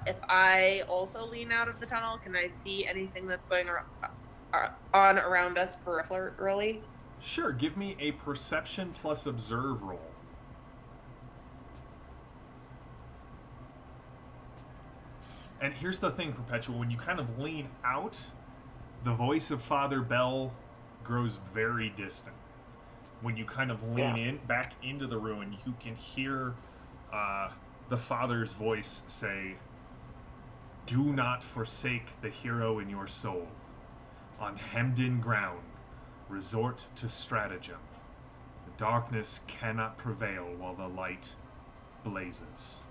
if I also lean out of the tunnel, can I see anything that's going on around us peripherally? Sure, give me a perception plus observe roll. And here's the thing, Perpetual, when you kind of lean out, the voice of Father Bell grows very distant. When you kind of lean back into the ruin, you can hear the Father's voice say, "Do not forsake the hero in your soul. On hemmed-in ground, resort to stratagem. The darkness cannot prevail while the light blazes."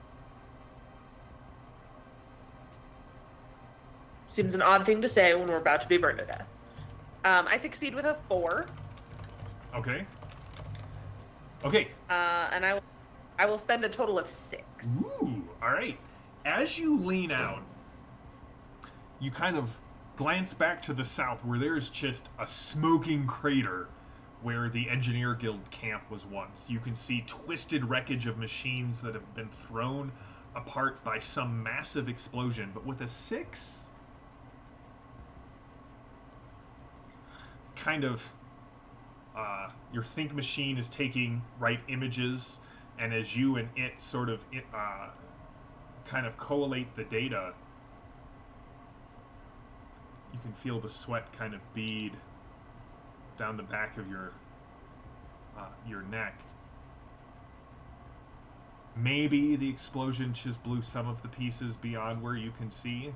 Seems an odd thing to say when we're about to be burned to death. I succeed with a 4. Okay. And I will spend a total of 6. Ooh, all right. As you lean out, you kind of glance back to the south where there's just a smoking crater where the Engineer Guild camp was once. You can see twisted wreckage of machines that have been thrown apart by some massive explosion. But with a 6, kind of, your think machine is taking right images, and as you and it sort of kind of collate the data, you can feel the sweat kind of bead down the back of your neck. Maybe the explosion just blew some of the pieces beyond where you can see.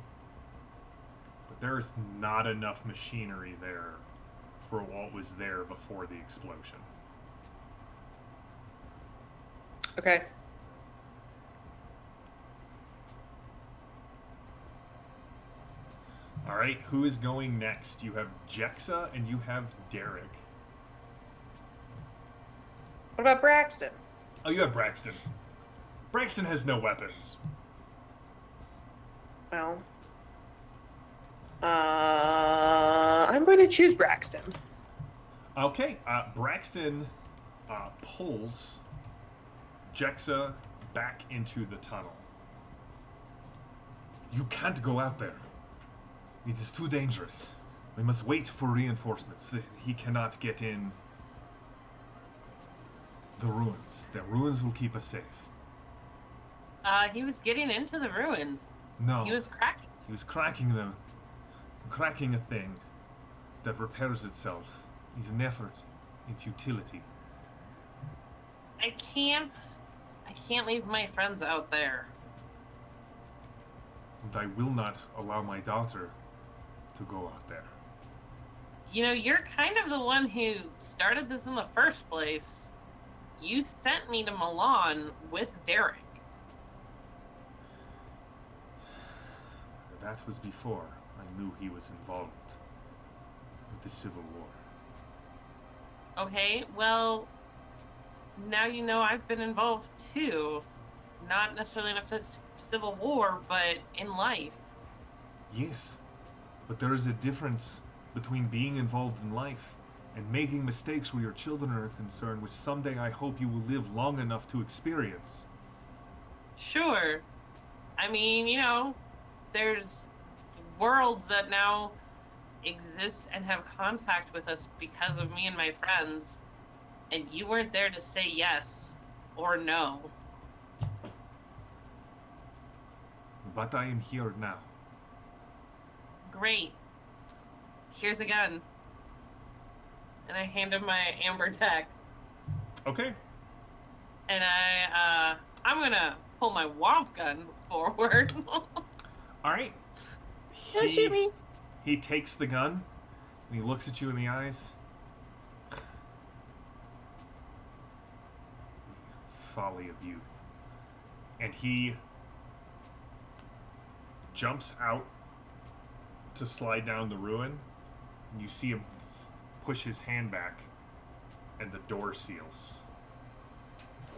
But there's not enough machinery there for what was there before the explosion. Okay. All right, who is going next? You have Jexa and you have Derek. What about Braxton? Oh, you have Braxton. Braxton has no weapons. Well, I'm going to choose Braxton. Okay, Braxton pulls Jexa back into the tunnel. You can't go out there. It is too dangerous. We must wait for reinforcements. He cannot get in the ruins. The ruins will keep us safe. He was getting into the ruins. No. He was cracking. He was cracking them. Cracking a thing that repairs itself is an effort in futility. I can't leave my friends out there. And I will not allow my daughter to go out there. You know, you're kind of the one who started this in the first place. You sent me to Milan with Derek. That was before I knew he was involved with the Civil War. Okay, well, now you know I've been involved too. Not necessarily in a civil war, but in life. Yes, but there is a difference between being involved in life and making mistakes where your children are concerned, which someday I hope you will live long enough to experience. Sure. I mean, you know, there's worlds that now exist and have contact with us because of me and my friends, and you weren't there to say yes or no. But I am here now. Great. Here's a gun. And I hand him my amber tech. Okay. And I'm gonna pull my womp gun forward. All right. Don't shoot me. He takes the gun and he looks at you in the eyes. Folly of youth. And he jumps out to slide down the ruin. And you see him push his hand back and the door seals.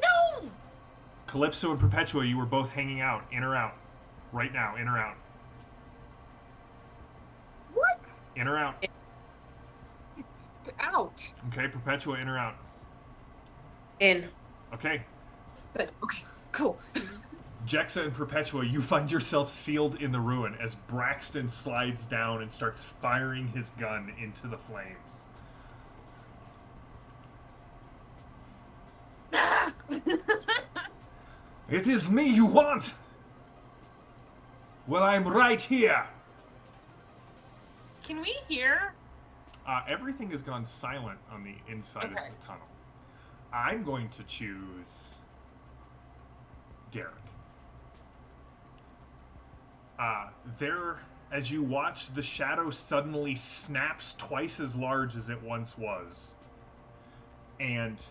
No! Calypso and Perpetua, you were both hanging out. In or out? Right now, in or out? What? In or out? Out. Okay, Perpetua, in or out? In. Okay. Good. Okay. Cool. Jexa and Perpetua, you find yourself sealed in the ruin as Braxton slides down and starts firing his gun into the flames. It is me you want! Well, I'm right here! Can we hear? Everything has gone silent on the inside of Okay. the tunnel. I'm going to choose Derek. As you watch, the shadow suddenly snaps twice as large as it once was. And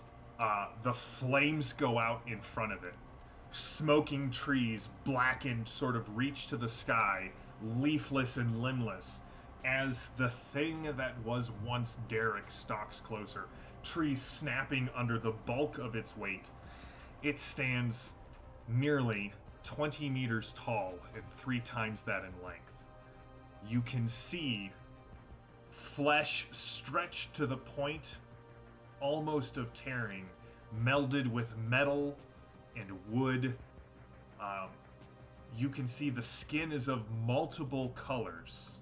the flames go out in front of it. Smoking trees, blackened, sort of reach to the sky, leafless and limbless, as the thing that was once Derek stalks closer, trees snapping under the bulk of its weight. It stands nearly 20 meters tall and 3 times that in length. You can see flesh stretched to the point almost of tearing, melded with metal and wood. You can see the skin is of multiple colors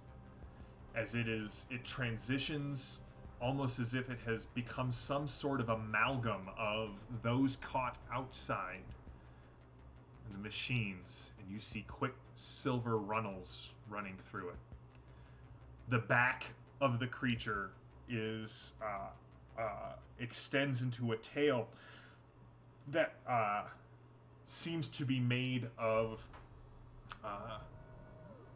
as it transitions almost as if it has become some sort of amalgam of those caught outside in the machines, and you see quick silver runnels running through it. The back of the creature is extends into a tail that seems to be made of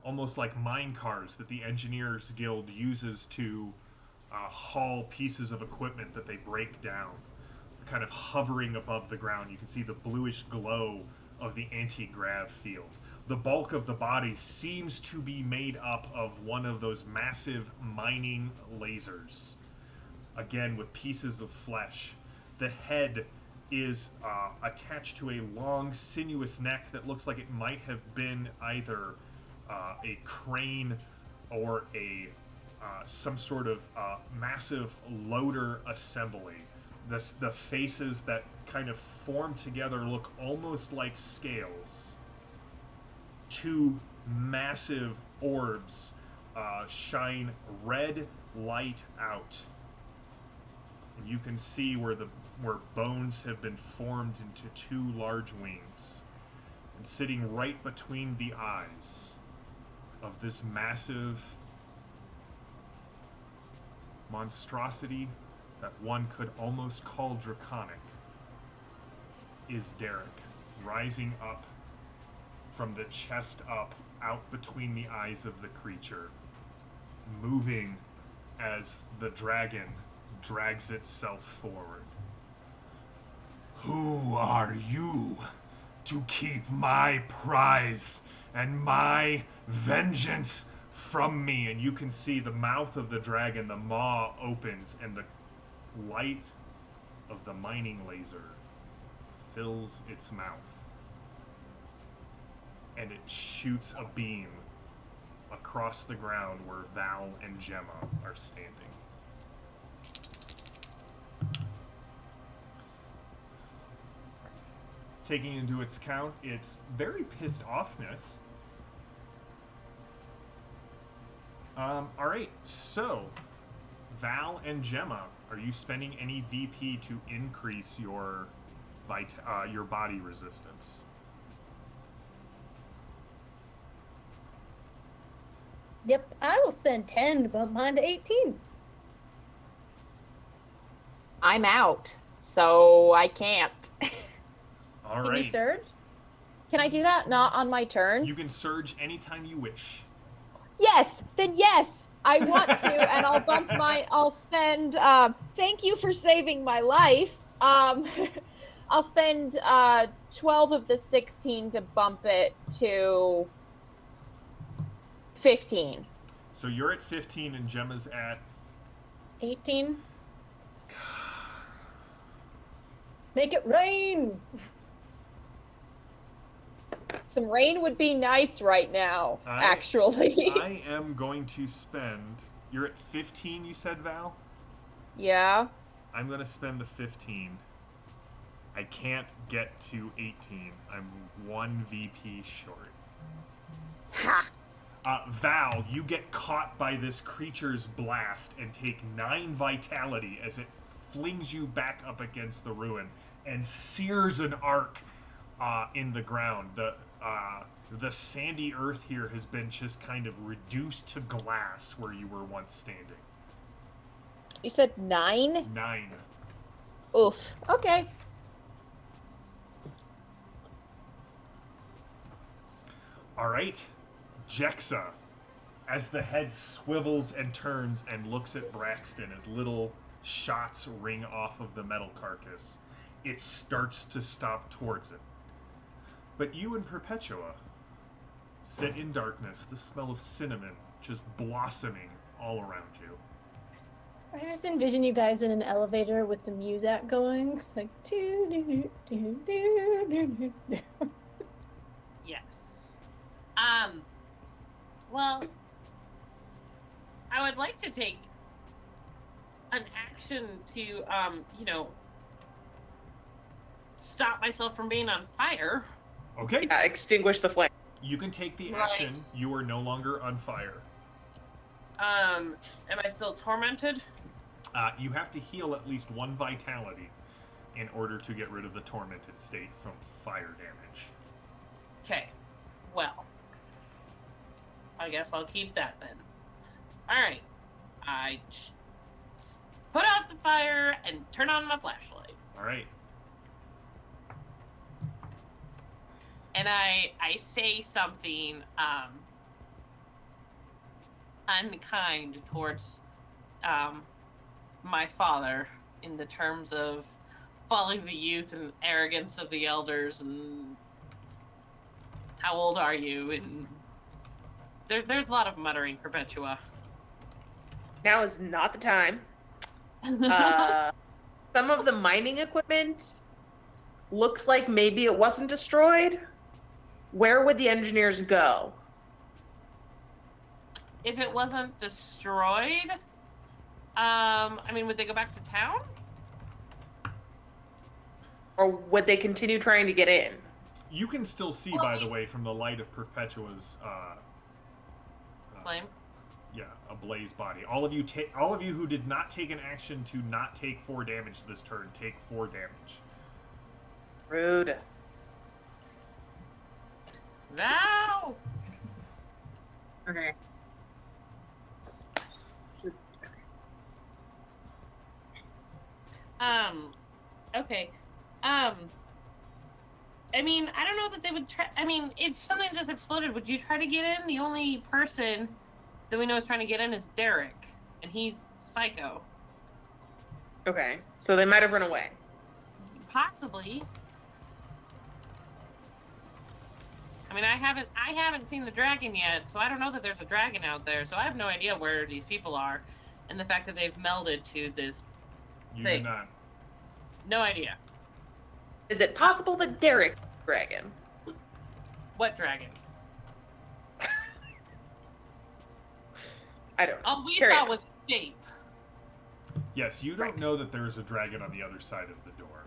almost like mine cars that the Engineers Guild uses to haul pieces of equipment that they break down, kind of hovering above the ground. You can see the bluish glow of the anti-grav field. The bulk of the body seems to be made up of one of those massive mining lasers, again with pieces of flesh. The head is attached to a long, sinuous neck that looks like it might have been either a crane or a some sort of massive loader assembly. The faces that kind of form together look almost like scales. Two massive orbs shine red light out, and you can see where bones have been formed into two large wings. And sitting right between the eyes of this massive monstrosity that one could almost call draconic is Derek, rising up from the chest up, out between the eyes of the creature, moving as the dragon drags itself forward. Who are you to keep my prize and my vengeance from me? And you can see the mouth of the dragon, the maw opens, and the light of the mining laser fills its mouth. And it shoots a beam across the ground where Val and Gemma are standing. Taking into its count its very pissed offness. Alright, so Val and Gemma, are you spending any VP to increase your body resistance? Yep, I will spend 10 to bump mine to 18. I'm out, so I can't. All Can right. you surge? Can I do that? Not on my turn? You can surge anytime you wish. Yes, then yes, I want to, and I'll bump my. I'll spend. Thank you for saving my life. I'll spend 12 of the 16 to bump it to 15. So you're at 15 and Gemma's at 18. Make it rain! Some rain would be nice right now, actually. I am going to spend. You're at 15, you said, Val? Yeah. I'm going to spend the 15. I can't get to 18. I'm 1 VP short. Ha! Val, you get caught by this creature's blast and take 9 vitality as it flings you back up against the ruin and sears an arc in the ground. The sandy earth here has been just kind of reduced to glass where you were once standing. You said 9? 9. Oof. Okay. All right. Jexa, as the head swivels and turns and looks at Braxton as little shots ring off of the metal carcass, it starts to stop towards it. But you and Perpetua sit in darkness, the smell of cinnamon just blossoming all around you. I just envision you guys in an elevator with the music going, like Yes. Well, I would like to take an action to, stop myself from being on fire. Okay. Yeah, extinguish the flame. You can take the Right. action. You are no longer on fire. Am I still tormented? You have to heal at least 1 vitality in order to get rid of the tormented state from fire damage. Okay. Well, I guess I'll keep that then. Alright. I put out the fire and turn on my flashlight. All right. and I say something unkind towards my father in the terms of folly the youth and arrogance of the elders and how old are you, and there's a lot of muttering, Perpetua. Now is not the time. Some of the mining equipment looks like maybe it wasn't destroyed. Where would the engineers go? If it wasn't destroyed, I mean, would they go back to town? Or would they continue trying to get in? You can still see, by the way, from the light of Perpetua's Flame. Yeah, a blaze body. All of you who did not take an action to not take 4 damage this turn, take 4 damage. Rude. No. Okay. Okay. I mean, I don't know that they would try. I mean, if something just exploded, would you try to get in? The only person that we know is trying to get in is Derek, and he's psycho. Okay, so they might have run away. Possibly. I mean, I haven't seen the dragon yet, so I don't know that there's a dragon out there. So I have no idea where these people are, and the fact that they've melded to this You thing. do not. No idea. Is it possible that Derek dragon? What dragon? I don't know. All we Carry saw on. was shape. Yes, you don't know that there is a dragon on the other side of the door.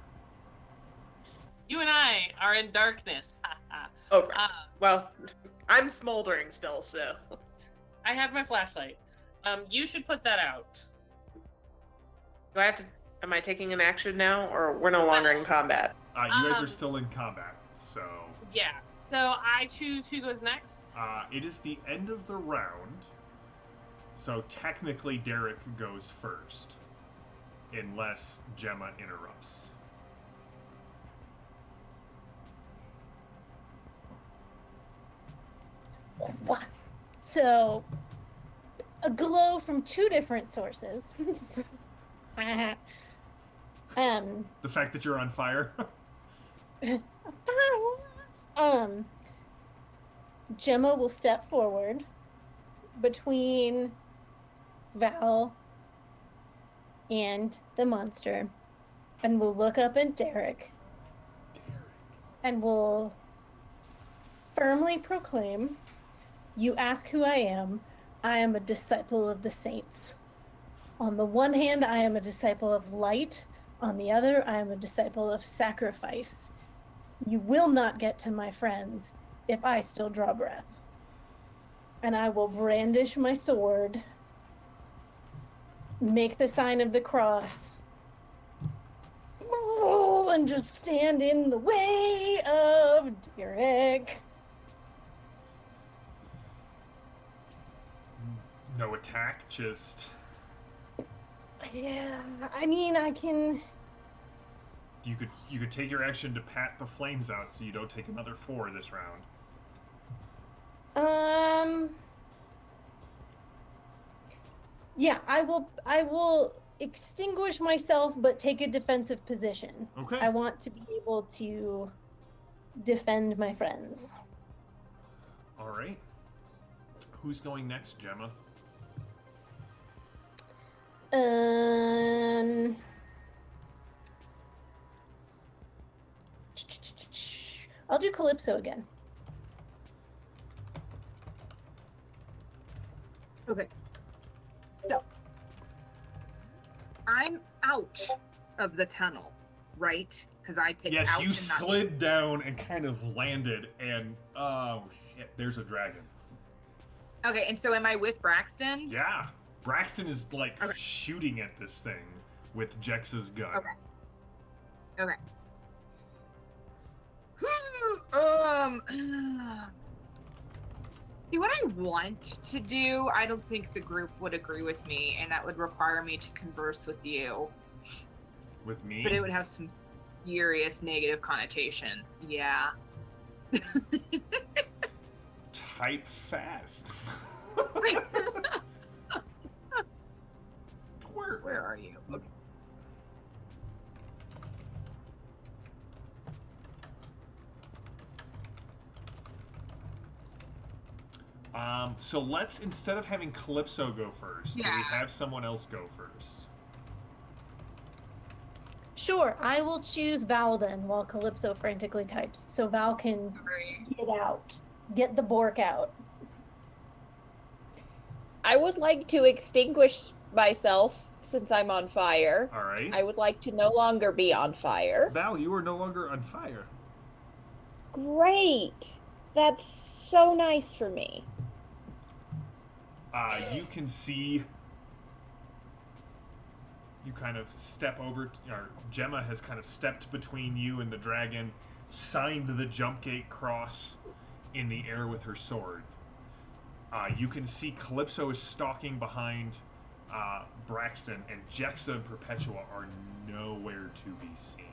You and I are in darkness. Ha, ha. Oh, right. Well, I'm smoldering still, so. I have my flashlight. You should put that out. Do I have to? Am I taking an action now, or we're no longer in combat? You guys are still in combat, so... Yeah. So I choose who goes next. It is the end of the round, so technically Derek goes first, unless Gemma interrupts. So, a glow from 2 different sources. The fact that you're on fire? Gemma will step forward between Val and the monster and will look up at Derek and will firmly proclaim, "You ask who I am a disciple of the saints. On the one hand, I am a disciple of light. On the other, I am a disciple of sacrifice. You will not get to my friends if I still draw breath. And I will brandish my sword, make the sign of the cross, and just stand in the way of Derek." No attack, just... Yeah, I mean, I can... You could take your action to pat the flames out so you don't take another 4 this round. Yeah, I will extinguish myself but take a defensive position. Okay. I want to be able to defend my friends. All right. Who's going next, Gemma? I'll do Calypso again. Okay. So, I'm out of the tunnel, right? Because I picked Yes, out you and not in. slid down and kind of landed, and oh shit, there's a dragon. Okay, and so am I with Braxton? Yeah, Braxton is like Okay. shooting at this thing with Jex's gun. Okay. Okay. See, what I want to do, I don't think the group would agree with me, and that would require me to converse with you. With me? But it would have some serious negative connotation. Yeah. Type fast. Where are you? Okay. So let's, instead of having Calypso go first, can we Yeah. have someone else go first? Sure, I will choose Val then while Calypso frantically types, so Val can Sorry. get the Bork out. I would like to extinguish myself since I'm on fire. All right. I would like to no longer be on fire. Val, you are no longer on fire. Great. That's so nice for me. You can see. You kind of step over, or Gemma has kind of stepped between you and the dragon, signed the jump gate cross in the air with her sword. You can see Calypso is stalking behind Braxton, and Jexa and Perpetua are nowhere to be seen.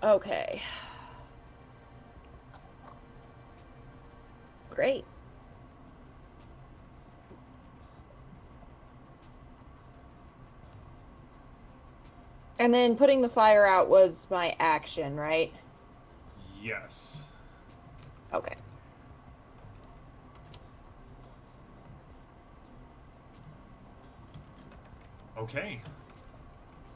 Okay. Great. And then putting the fire out was my action, right? Yes. Okay. Okay.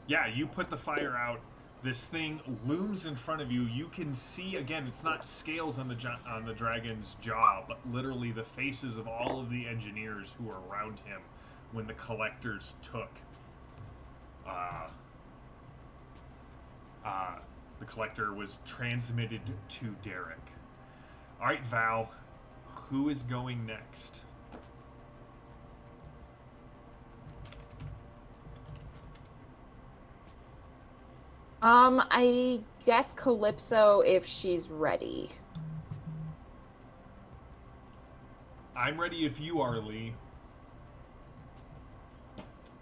Yeah, you put the fire out. This thing looms in front of you. You can see, again, it's not scales on the dragon's jaw, but literally the faces of all of the engineers who were around him when the collectors took the collector was transmitted to Derek. All right, Val, who is going next? I guess Calypso if she's ready. I'm ready if you are, Lee.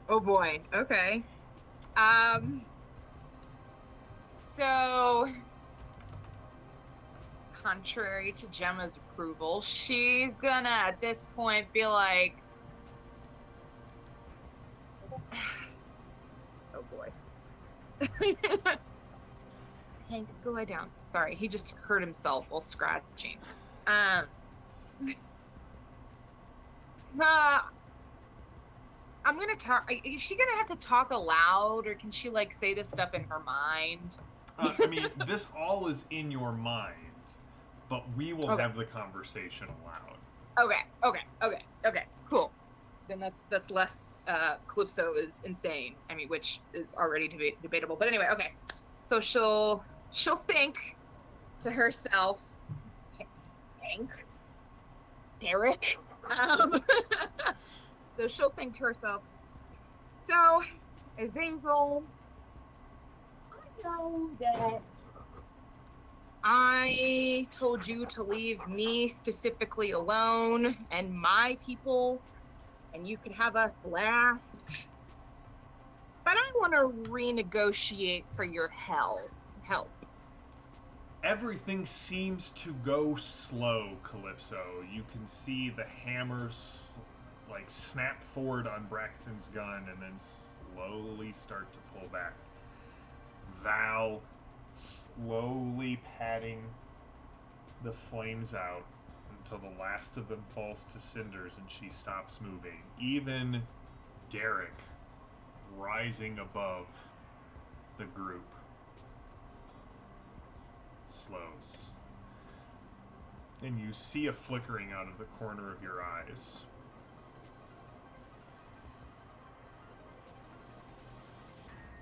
Oh boy. Okay. So, contrary to Gemma's approval, she's gonna at this point be like, oh boy. Hank, go lie down. Sorry, he just hurt himself while scratching. I'm gonna talk. Is she gonna have to talk aloud, or can she like say this stuff in her mind? I mean, this all is in your mind, but we will Okay. have the conversation aloud. Okay. Cool. Then that's less. Calypso is insane. I mean, which is already debatable. But anyway, okay. So she'll think to herself, Hank, Derek. So she'll think to herself. So, Azazel, I know that I told you to leave me specifically alone and my people, and you could have us last. But I want to renegotiate for your help. Everything seems to go slow, Calypso. You can see the hammers like snap forward on Braxton's gun and then slowly start to pull back. Val slowly patting the flames out until the last of them falls to cinders and she stops moving. Even Derek rising above the group slows. And you see a flickering out of the corner of your eyes.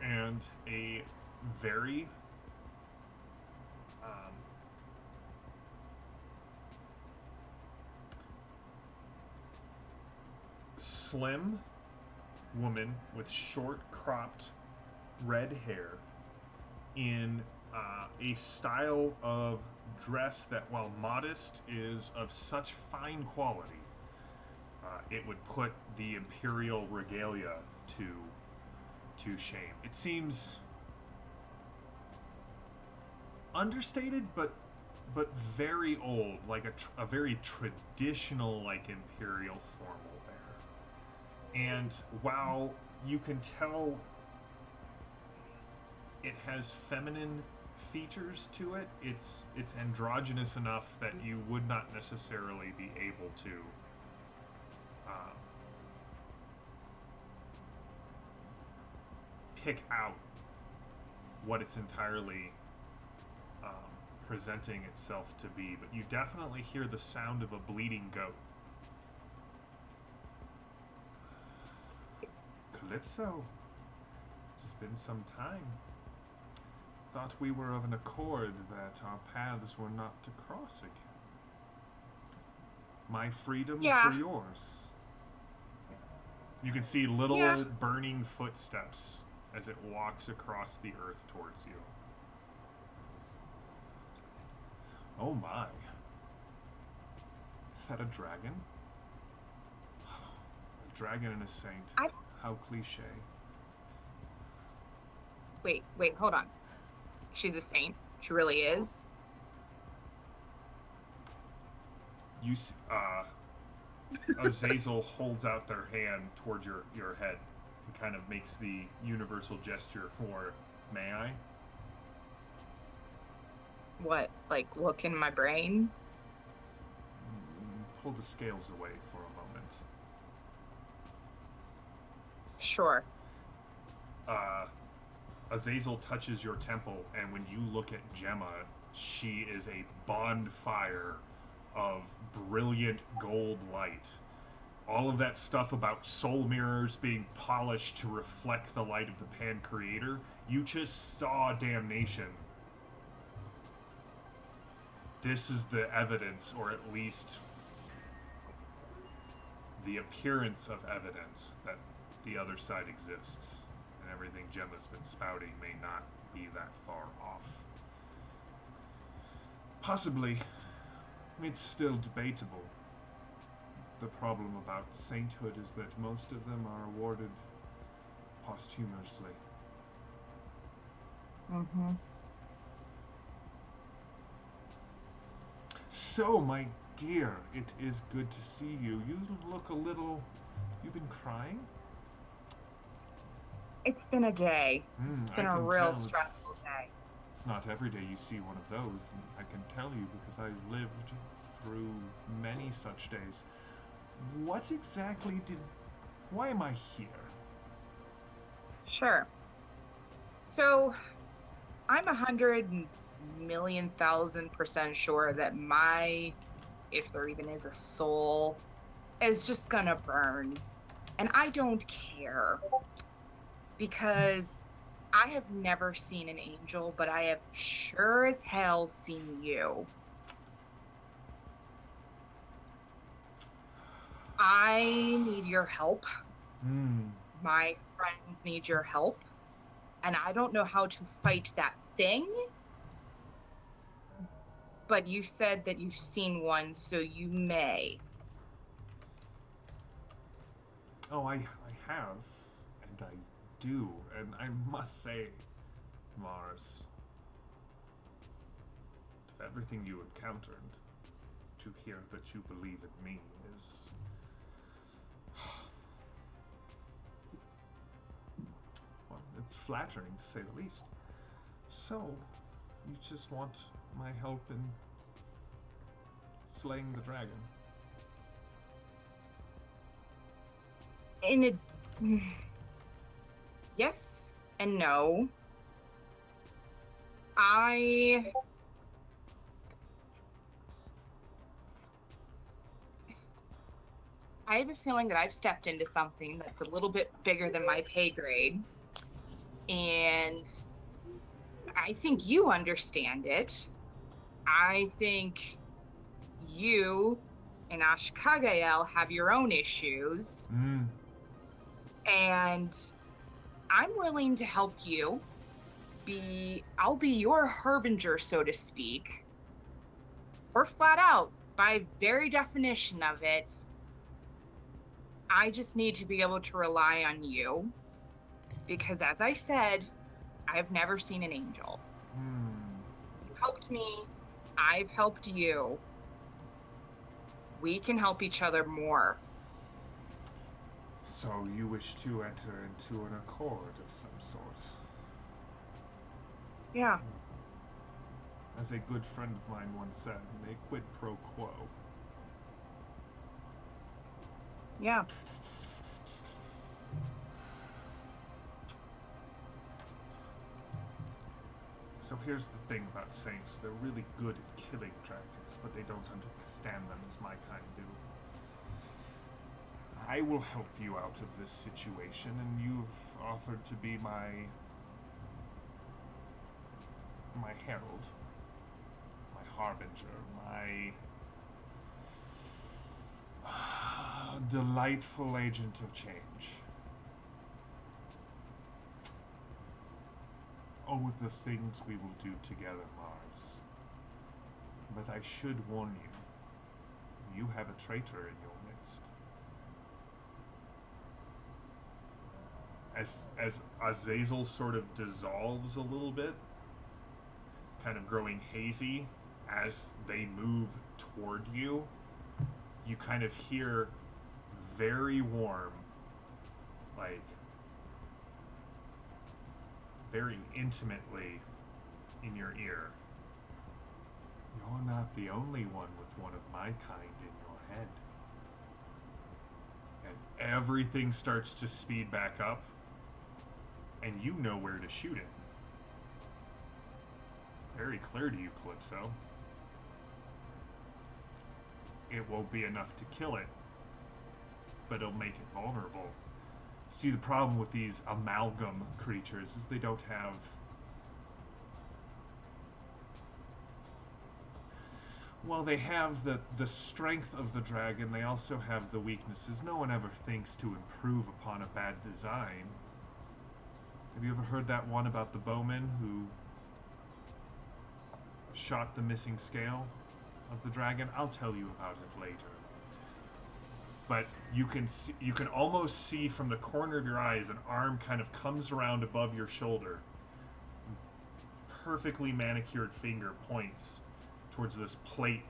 And a very slim woman with short cropped red hair in a style of dress that, while modest, is of such fine quality, it would put the imperial regalia to shame. It seems understated, but very old, like a very traditional, like imperial formal bear. And while you can tell it has feminine features to it, it's androgynous enough that you would not necessarily be able to pick out what it's entirely presenting itself to be, but you definitely hear the sound of a bleeding goat. Calypso, it's been some time. Thought we were of an accord that our paths were not to cross again. My freedom for yours. You can see little burning footsteps as it walks across the earth towards you. Oh my. Is that a dragon? A dragon and a saint. How cliche. Wait, hold on. She's a saint. She really is. You Azazel holds out their hand towards your head and kind of makes the universal gesture for, may I? What? Like, look in my brain? Pull the scales away for a moment. Sure. Azazel touches your temple, and when you look at Gemma, she is a bonfire of brilliant gold light. All of that stuff about soul mirrors being polished to reflect the light of the Pan Creator, you just saw damnation. This is the evidence, or at least the appearance of evidence, that the other side exists. And everything Gemma's been spouting may not be that far off. Possibly. It's still debatable. The problem about sainthood is that most of them are awarded posthumously. Mm-hmm. So, my dear, it is good to see you. You look a little... You've been crying? It's been a day. It's been a real stressful day. It's not every day you see one of those. And I can tell you because I lived through many such days. What exactly why am I here? Sure. So, I'm 100,000,000% sure that if there even is a soul, is just gonna burn. And I don't care. Because I have never seen an angel, but I have sure as hell seen you. I need your help. My friends need your help. And I don't know how to fight that thing. But you said that you've seen one, so you may. Oh, I have. And I do. And I must say, Mars, of everything you encountered, to hear that you believe in me is... well, it's flattering to say the least. So, you just want my help in slaying the dragon? Yes and no. I have a feeling that I've stepped into something that's a little bit bigger than my pay grade. And I think you understand it. I think you and Ashkagael have your own issues. And I'm willing to help you. I'll be your harbinger, so to speak. Or flat out, by very definition of it, I just need to be able to rely on you. Because as I said, I've never seen an angel. You helped me. I've helped you. We can help each other more. So you wish to enter into an accord of some sort? Yeah. As a good friend of mine once said, a quid pro quo. Yeah. So here's the thing about Saints. They're really good at killing dragons, but they don't understand them as my kind do. I will help you out of this situation, and you've offered to be my herald, my harbinger, my delightful agent of change. Oh, the things we will do together, Mars. But I should warn you, you have a traitor in your midst. As Azazel sort of dissolves a little bit, kind of growing hazy, as they move toward you, you kind of hear very warm, like, very intimately in your ear. You're not the only one with one of my kind in your head. And everything starts to speed back up, and you know where to shoot it. Very clear to you, Calypso. It won't be enough to kill it, but it'll make it vulnerable. See, the problem with these amalgam creatures is they don't have... Well, they have the strength of the dragon, they also have the weaknesses. No one ever thinks to improve upon a bad design. Have you ever heard that one about the bowman who shot the missing scale of the dragon? I'll tell you about it later. But you can almost see from the corner of your eyes an arm kind of comes around above your shoulder. Perfectly manicured finger points towards this plate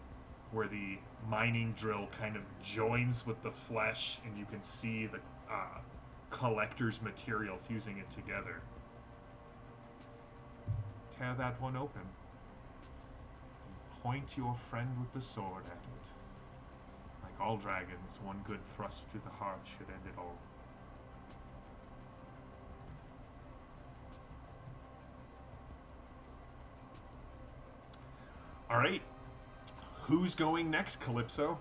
where the mining drill kind of joins with the flesh, and you can see the collector's material fusing it together. Tear that one open. And point your friend with the sword at it. Like all dragons, one good thrust to the heart should end it all. Alright. Who's going next, Calypso?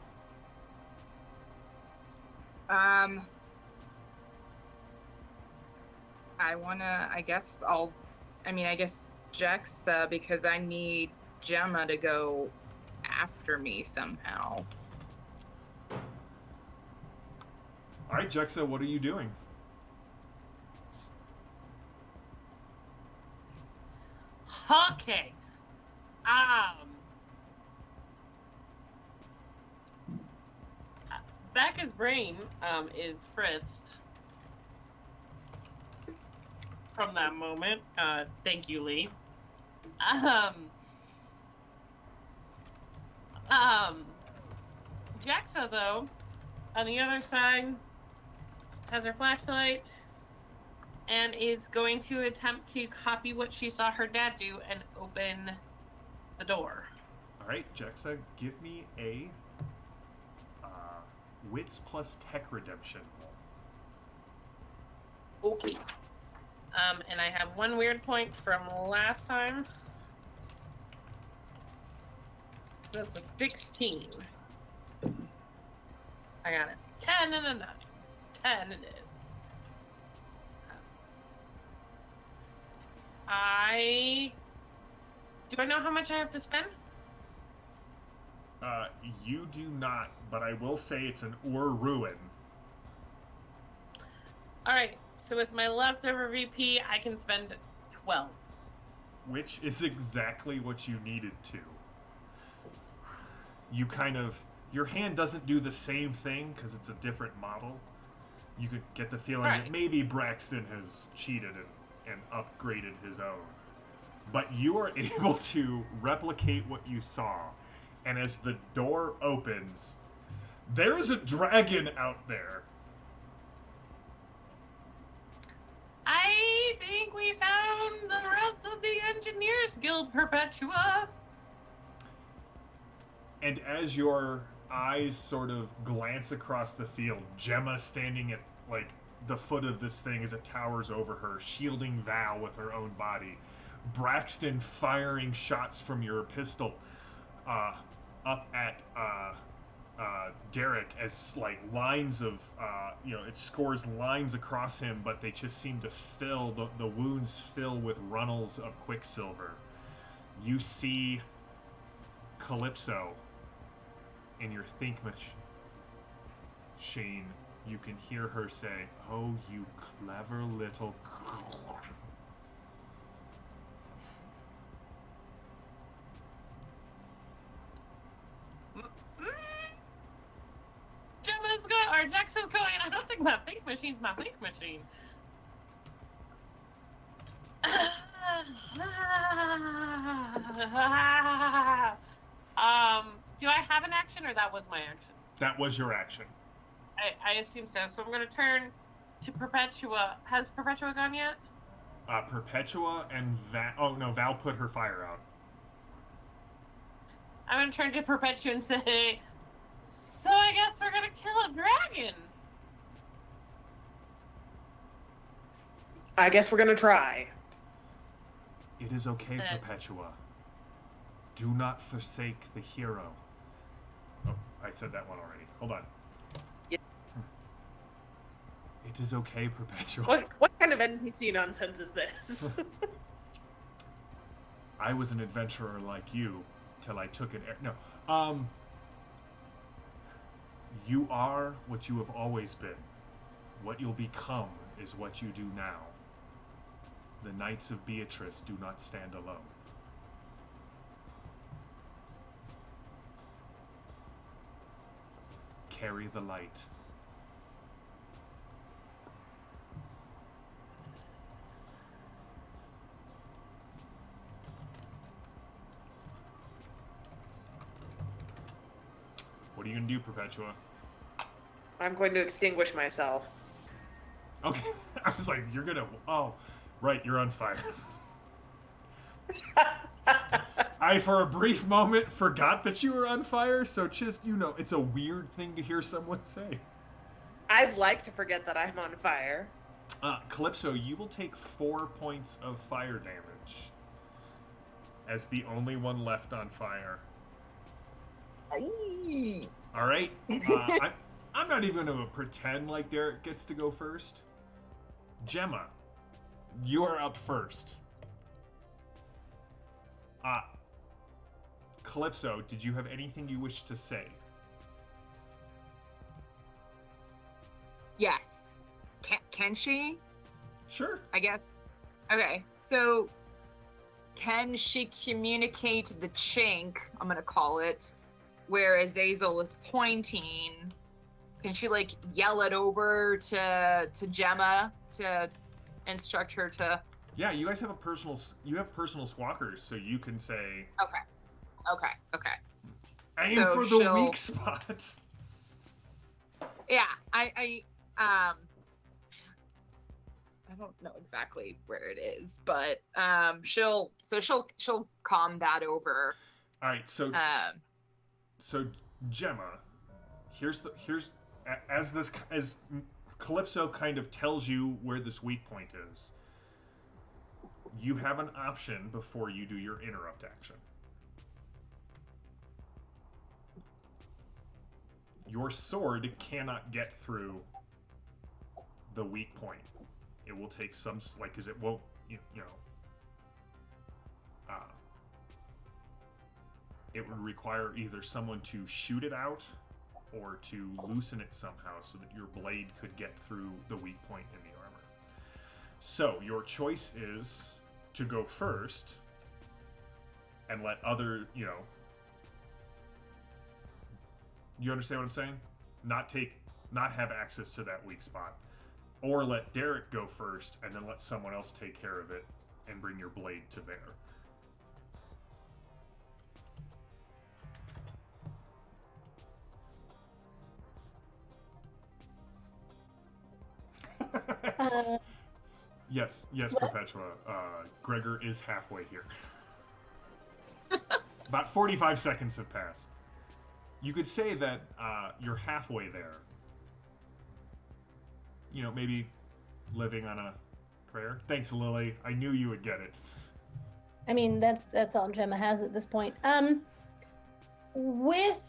I guess Jex, because I need Gemma to go after me somehow. All right, Jexa, what are you doing? Okay. Becca's brain is fritzed from that moment. Thank you, Lee. Jaxa, though, on the other side, has her flashlight and is going to attempt to copy what she saw her dad do and open the door. All right, Jexa, give me a wits plus tech redemption. Okay. And I have one weird point from last time. That's a 16. I got it. 10 and a 9. 10 it is. Do I know how much I have to spend? You do not, but I will say it's an Ur ruin. Alright, so with my leftover VP, I can spend 12. Which is exactly what you needed to. You kind of... Your hand doesn't do the same thing because it's a different model. You could get the feeling that maybe Braxton has cheated and upgraded his own. but you are able to replicate what you saw. And as the door opens, there is a dragon out there. I think we found the rest of the Engineers Guild, Perpetua. And as your eyes sort of glance across the field, Gemma standing at like the foot of this thing as it towers over her, shielding Val with her own body. Braxton firing shots from your pistol up at Derek as like lines of it scores lines across him, but they just seem to fill the wounds fill with runnels of quicksilver. You see Calypso in your think machine. You can hear her say, "Oh, you clever little." Gemma's going, or Dex is going. I don't think my think machine's my think machine. Do I have an action, or that was my action? That was your action. I assume so. So I'm going to turn to Perpetua. Has Perpetua gone yet? Perpetua and Val. Oh no, Val put her fire out. I'm going to turn to Perpetua and say, so I guess we're going to kill a dragon. I guess we're gonna try. It is okay, Perpetua. Do not forsake the hero. Oh, I said that one already. Hold on. Yeah. It is okay, Perpetua. What kind of NPC nonsense is this? I was an adventurer like you till I took it. No. You are what you have always been. What you'll become is what you do now. The Knights of Beatrice do not stand alone. Carry the light. What are you going to do, Perpetua? I'm going to extinguish myself. Okay. I was like, you're going to... Oh, right, you're on fire. I, for a brief moment, forgot that you were on fire, so just, it's a weird thing to hear someone say. I'd like to forget that I'm on fire. Calypso, you will take 4 points of fire damage as the only one left on fire. All right. I'm not even going to pretend like Derek gets to go first. Gemma, you are up first. Calypso, did you have anything you wish to say? Yes. Can she? Sure. I guess. Okay, so can she communicate the chink, I'm gonna call it, where Azazel is pointing? Can she yell it over to Gemma to instruct her to? Yeah, you guys have personal squawkers, so you can say. Okay. Aim so for the weak spot. Yeah, I don't know exactly where it is, but she'll calm that over. All right, so Gemma, as Calypso kind of tells you where this weak point is, you have an option before you do your interrupt action. Your sword cannot get through the weak point. It will take some, because it won't, it would require either someone to shoot it out or to loosen it somehow so that your blade could get through the weak point in the armor. So your choice is to go first and let you understand what I'm saying? Not have access to that weak spot. Or let Derek go first and then let someone else take care of it and bring your blade to bear. Yes, What? Perpetua. Gregor is halfway here. About 45 seconds have passed. You could say that you're halfway there. You know, maybe living on a prayer. Thanks, Lily. I knew you would get it. I mean, that's all Gemma has at this point. With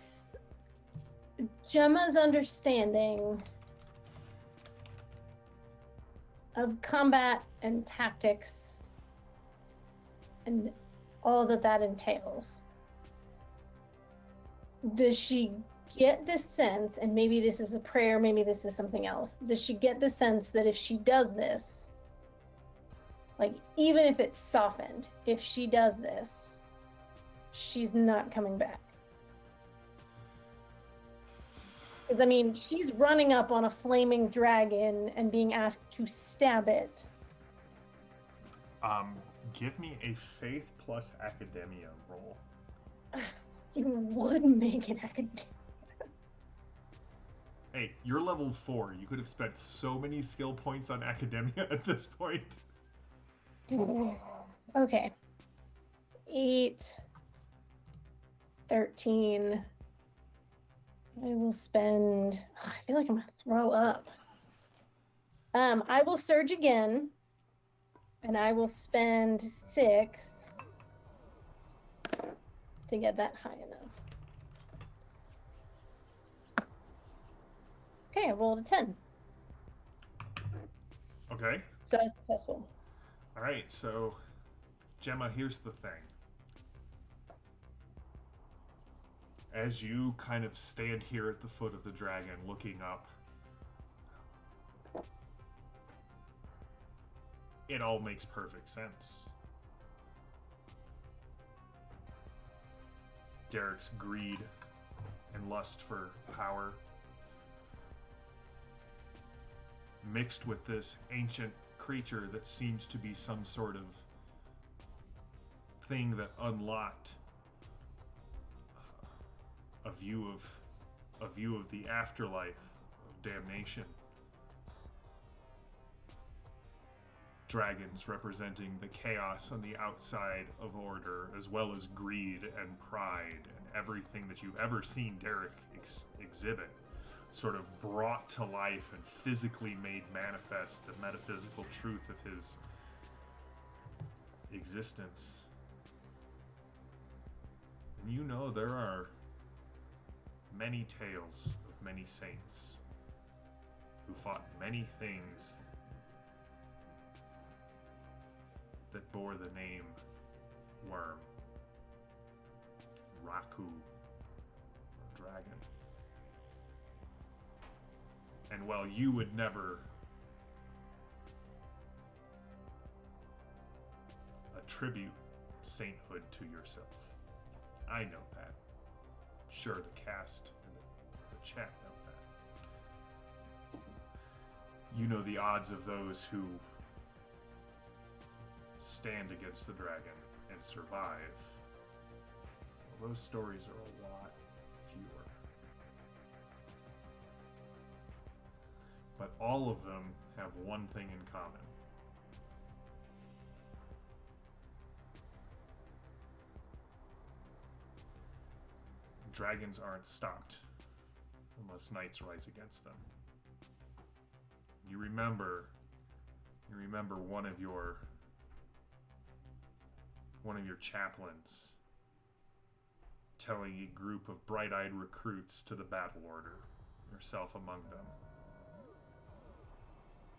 Gemma's understanding of combat and tactics and all that entails, does she get the sense, and maybe this is a prayer, maybe this is something else, does she get the sense that if she does this, like, even if it's softened, if she does this, she's not coming back? Because, I mean, she's running up on a flaming dragon and being asked to stab it. Give me a faith plus academia roll. You would make an academic. Hey, you're level 4. You could have spent so many skill points on academia at this point. Okay. 8, 13. I will spend. I feel like I'm gonna throw up. I will surge again, and I will spend 6 to get that high enough. Okay, I rolled a 10, Okay. so I was successful. All right, so Gemma, here's the thing. As you kind of stand here at the foot of the dragon looking up, it all makes perfect sense. Derek's greed and lust for power, mixed with this ancient creature that seems to be some sort of thing that unlocked a view of the afterlife, of damnation. Dragons representing the chaos on the outside of order, as well as greed and pride and everything that you've ever seen Derek exhibit, sort of brought to life and physically made manifest the metaphysical truth of his existence. And you know there are many tales of many saints who fought many things that bore the name Worm, Raku, or Dragon. And while you would never attribute sainthood to yourself, I know that. Sure, the cast and the chat know that. You know the odds of those who stand against the dragon and survive. Well, those stories are a lot fewer. But all of them have one thing in common. Dragons aren't stopped unless knights rise against them. You remember one of your chaplains telling a group of bright-eyed recruits to the battle order, yourself among them,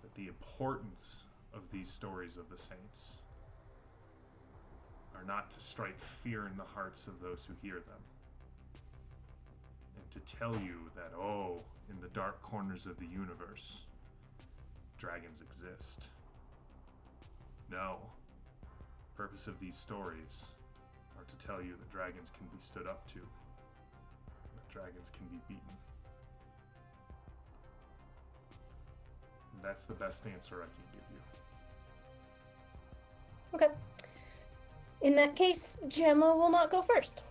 that the importance of these stories of the saints are not to strike fear in the hearts of those who hear them, and to tell you that, oh, in the dark corners of the universe, dragons exist. No. The purpose of these stories are to tell you that dragons can be stood up to, that dragons can be beaten. And that's the best answer I can give you. Okay. In that case, Gemma will not go first.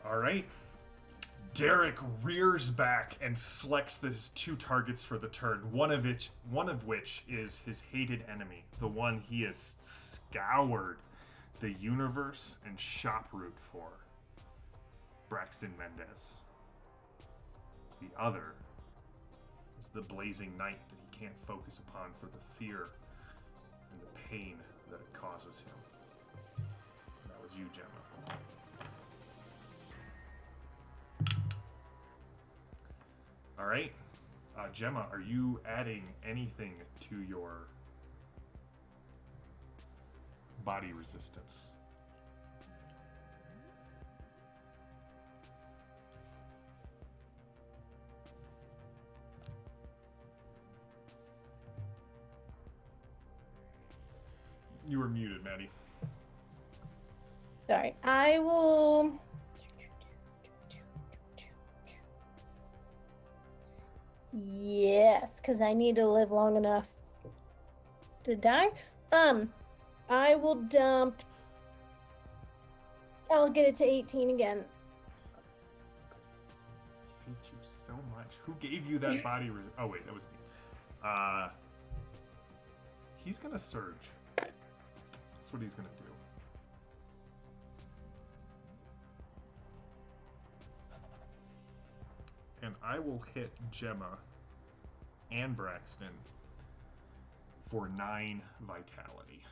All right. Derek rears back and selects the 2 targets for the turn, one of which is his hated enemy, the one he has scoured the universe and shoproot for, Braxton Mendez. The other is the blazing night that he can't focus upon for the fear and the pain that it causes him. That was you, Gemma. All right. Gemma, are you adding anything to your body resistance? You were muted, Maddie. Sorry. I will. Yes, because I need to live long enough to die. I will dump. I'll get it to 18 again. I hate you so much. Who gave you that body oh wait, that was me. He's gonna surge. That's what he's gonna do. And I will hit Gemma and Braxton for 9 vitality.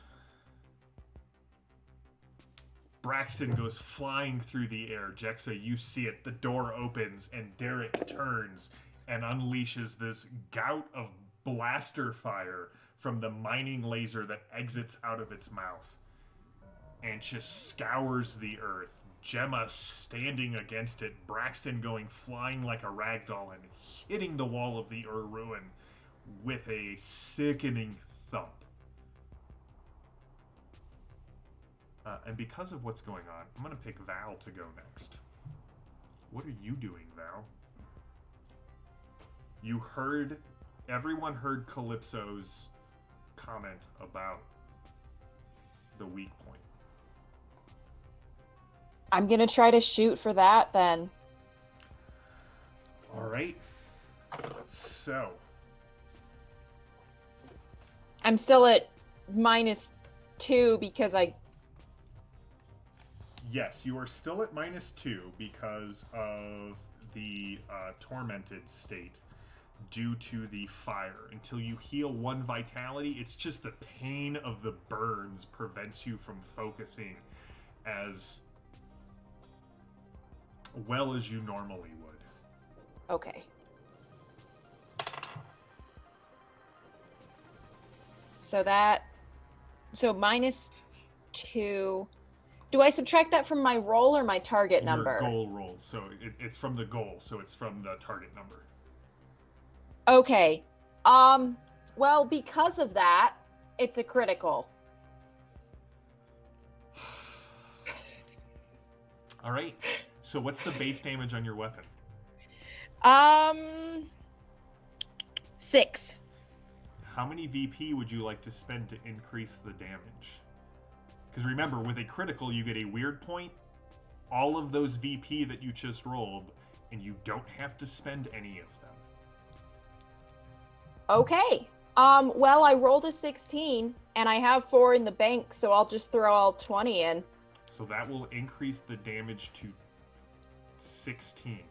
Braxton goes flying through the air. Jexa, you see it. The door opens and Derek turns and unleashes this gout of blaster fire from the mining laser that exits out of its mouth and just scours the earth. Gemma standing against it, Braxton going flying like a ragdoll and hitting the wall of the ruin with a sickening thump. And because of what's going on, I'm going to pick Val to go next. What are you doing, Val? Everyone heard Calypso's comment about the weak point. I'm gonna try to shoot for that then. All right. So. I'm still at -2 because I. Yes, you are still at -2 because of the tormented state due to the fire. Until you heal 1 vitality, it's just the pain of the burns prevents you from focusing as well as you normally would. Okay. So -2. Do I subtract that from my roll or my target number? Your goal roll. So it's from the goal, so it's from the target number. Okay. Well, because of that, it's a critical. All right. So what's the base damage on your weapon? 6. How many VP would you like to spend to increase the damage? Because remember, with a critical, you get a weird point, all of those VP that you just rolled, and you don't have to spend any of them. Okay. Well, I rolled a 16, and I have 4 in the bank, so I'll just throw all 20 in. So that will increase the damage to 16.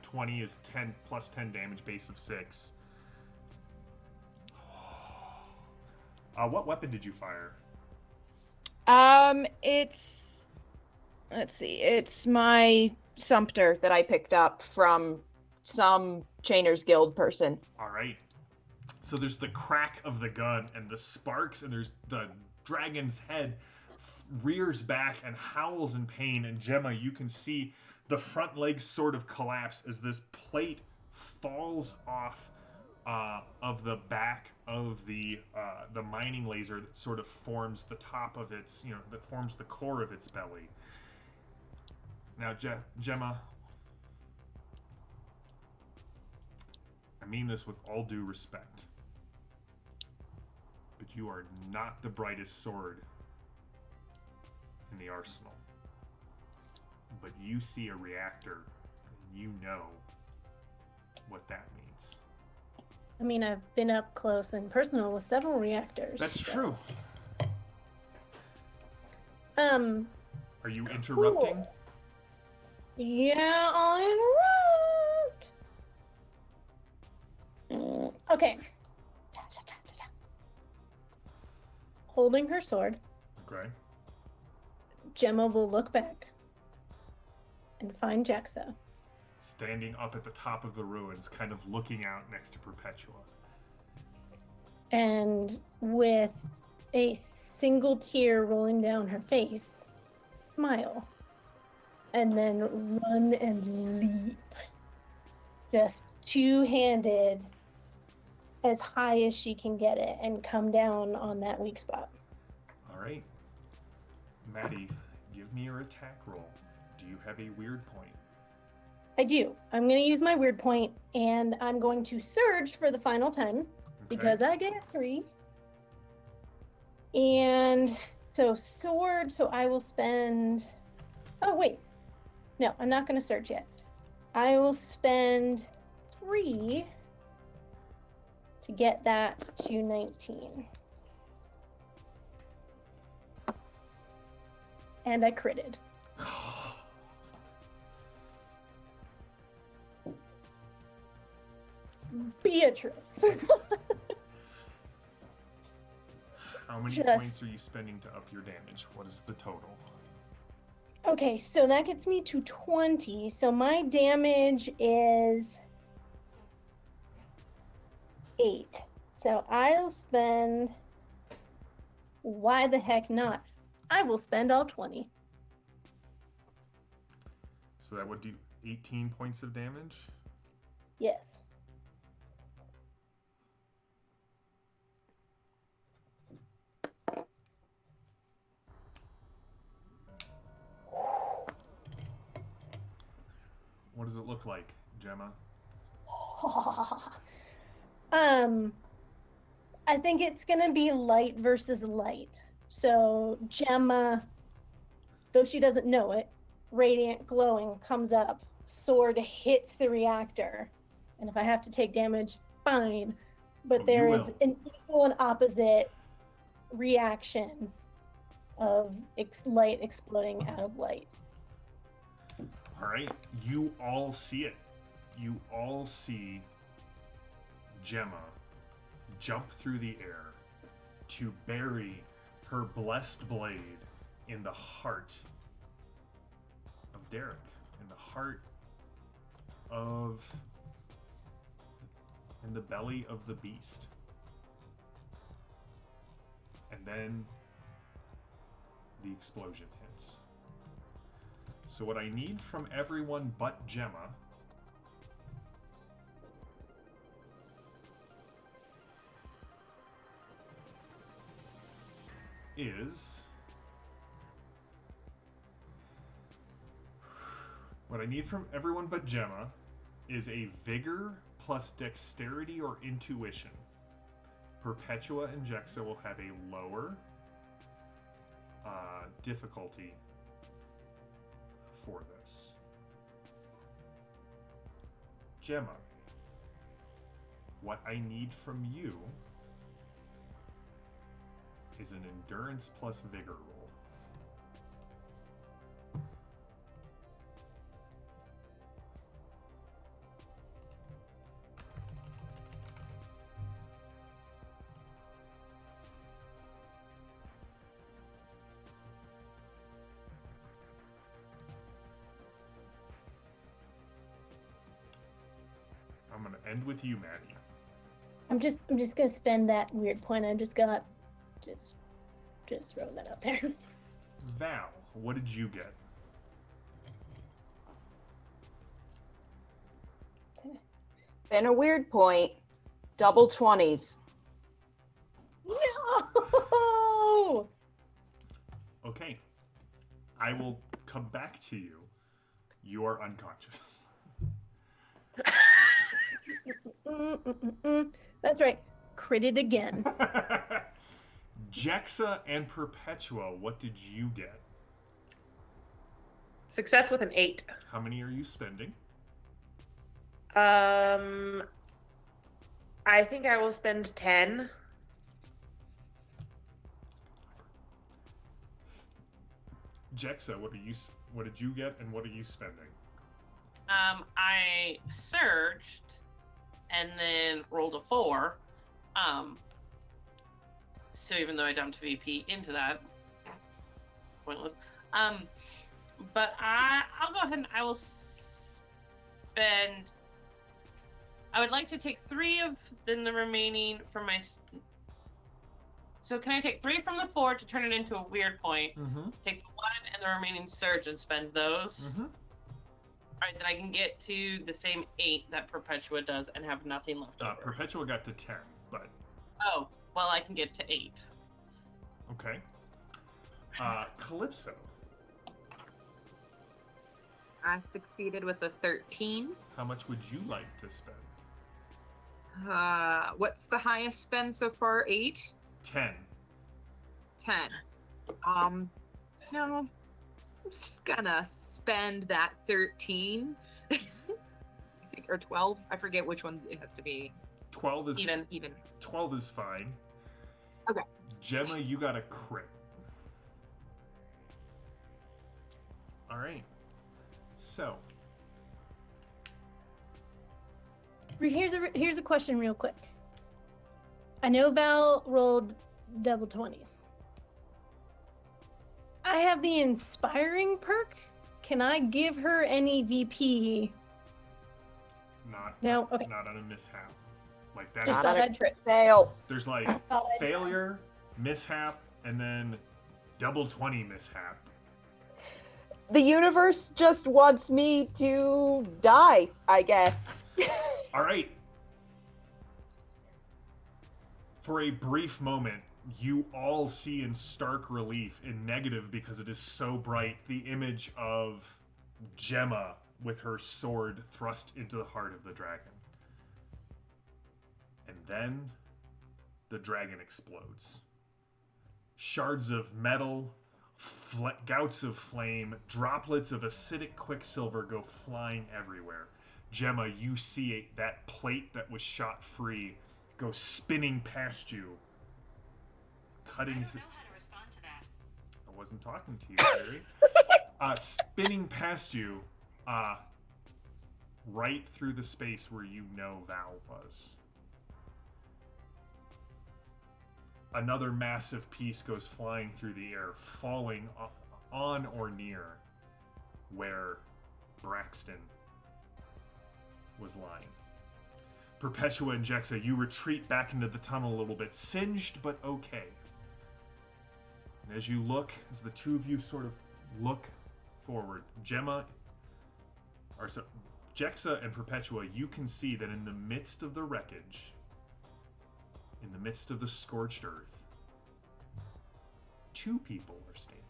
20 is 10 plus 10 damage, base of 6. What weapon did you fire? It's my Sumpter that I picked up from some Chainer's Guild person. All right. So there's the crack of the gun and the sparks, and there's the dragon's head rears back and howls in pain. And Gemma, you can see the front legs sort of collapse as this plate falls off of the back of the mining laser that sort of forms the top of its, that forms the core of its belly. Now, Gemma, I mean this with all due respect, but you are not the brightest sword in the arsenal. But you see a reactor You know what that means. I mean, I've been up close and personal with several reactors. That's so- true. Are you interrupting? Cool. Yeah, I'll interrupt. Okay. Holding her sword, Okay. Gemma will look back and find Jexa. Standing up at the top of the ruins, kind of looking out next to Perpetua. And with a single tear rolling down her face, smile. And then run and leap. Just two-handed as high as she can get it and come down on that weak spot. All right. Maddie, give me your attack roll. Do you have a weird point? I do. I'm going to use my weird point, and I'm going to surge for the final 10 because I get 3. And so sword, so I will spend... Oh, wait. No, I'm not going to surge yet. I will spend 3 to get that to 19. And I critted. Beatrice. How many Just- points are you spending to up your damage? What is the total? Okay, so that gets me to 20. So my damage is 8. So I'll spend... Why the heck not? I will spend all 20. So that would do 18 points of damage? Yes. What does it look like, Gemma? I think it's gonna be light versus light. So Gemma, though she doesn't know it, radiant glowing comes up, sword hits the reactor, and if I have to take damage, fine. But Oh, there you is will. an equal and opposite reaction of light exploding out of light. All right, you all see it. You all see Gemma jump through the air to bury her blessed blade in the heart of Derek, in the heart of, in the belly of the beast. And then the explosion hits. So what I need from everyone but Gemma is... What I need from everyone but Gemma is a vigor plus dexterity or intuition. Perpetua and Jexa will have a lower difficulty for this. Gemma, what I need from you is an endurance plus vigor roll. I'm gonna end with you, Maddie. I'm just gonna spend that weird point. I just got just throw that out there. Val, what did you get? Been a weird point. Double 20s. No. Okay. I will come back to you. You are unconscious. That's right. Critted again. Jexa and Perpetua, what did you get? Success with an 8. How many are you spending? I think I will spend 10. Jexa, what did you get, and what are you spending? I searched and then rolled a 4. So even though I dumped VP into that, pointless. But I'll go ahead and I will spend. I would like to take 3 of then the remaining from my. So can I take 3 from the 4 to turn it into a weird point? Mm-hmm. Take the 1 and the remaining surge and spend those. Mm-hmm. All right, then I can get to the same 8 that Perpetua does and have nothing left over. Perpetua got to 10, but... Oh, well, I can get to 8. Okay. Calypso. I succeeded with a 13. How much would you like to spend? What's the highest spend so far? 8? 10. 10. No. I'm just gonna spend that 13. I think, or 12. I forget which ones it has to be. 12 is... Even. 12 is fine. Okay. Gemma, you got a crit. Alright. So... Here's a question real quick. I know Val rolled double 20s. I have the inspiring perk. Can I give her any VP? No? Okay. Not on a mishap. Like that Just is... Not thought a I'd- crit fail. There's like failure, mishap, and then double 20 mishap. The universe just wants me to die, I guess. All right. For a brief moment, you all see in stark relief, in negative because it is so bright, the image of Gemma with her sword thrust into the heart of the dragon. And then the dragon explodes. Shards of metal, gouts of flame, droplets of acidic quicksilver go flying everywhere. Gemma, you see that plate that was shot free go spinning past you, cutting through. I don't know how to respond to that. I wasn't talking to you, Terry. Spinning past you, right through the space where you know Val was. Another massive piece goes flying through the air, falling on or near where Braxton was lying. Perpetua and Jexa, you retreat back into the tunnel a little bit, singed but okay. And as you look, as the two of you sort of look forward, Jexa and Perpetua, you can see that in the midst of the wreckage, in the midst of the scorched earth, 2 people are standing.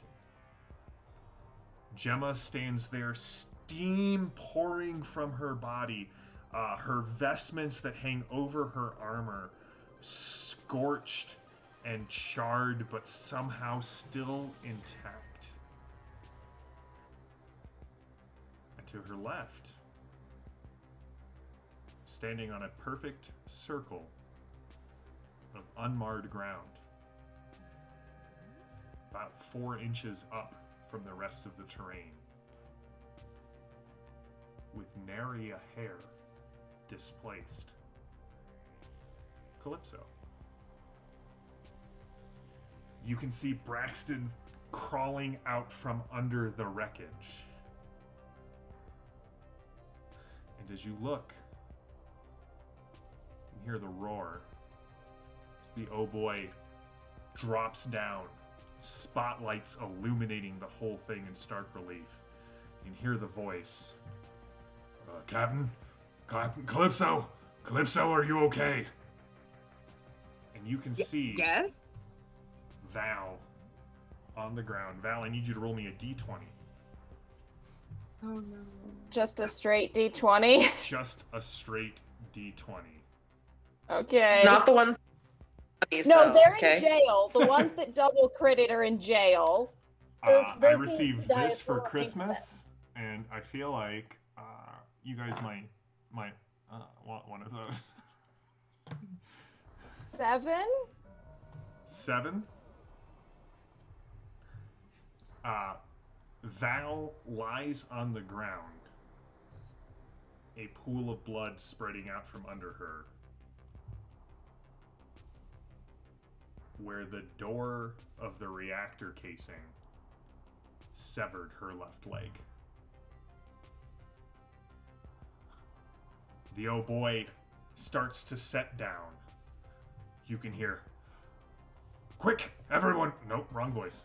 Gemma stands there, steam pouring from her body, her vestments that hang over her armor, scorched and charred, but somehow still intact. And to her left, standing on a perfect circle of unmarred ground, about 4 inches up from the rest of the terrain, with nary a hair displaced. Calypso. You can see Braxton crawling out from under the wreckage. And as you look, you hear the roar as the Oh Boii drops down, spotlights illuminating the whole thing in stark relief. You can hear the voice. Captain, Calypso, are you okay? And you can see Yes? Val on the ground. Val, I need you to roll me a d20. Oh no. Just a straight D20. Just a straight d20. Okay. Not the ones. No, they're okay? in jail. The ones that double critted are in jail. I those need received to die this for for Christmas, and I feel like you guys might One of those. 7. 7. Val lies on the ground, a pool of blood spreading out from under her, where the door of the reactor casing severed her left leg. The Oh Boii starts to set down. You can hear, "Quick, everyone!" Nope, wrong voice.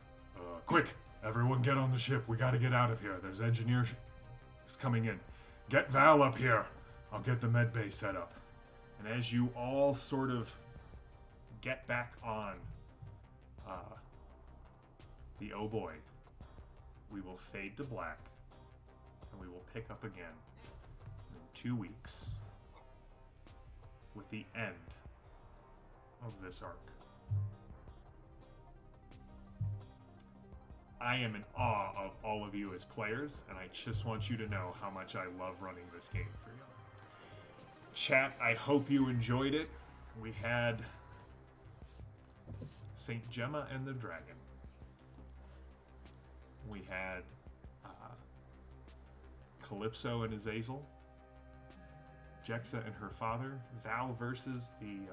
"Quick, everyone get on the ship. We gotta get out of here. There's engineers coming in. Get Val up here. I'll get the med bay set up." And as you all sort of get back on the Oh Boii, we will fade to black, and we will pick up again in 2 weeks with the end of this arc. I am in awe of all of you as players, and I just want you to know how much I love running this game for you. Chat, I hope you enjoyed it. We had Saint Gemma and the Dragon. We had Calypso and Azazel. Jexa and her father. Val versus the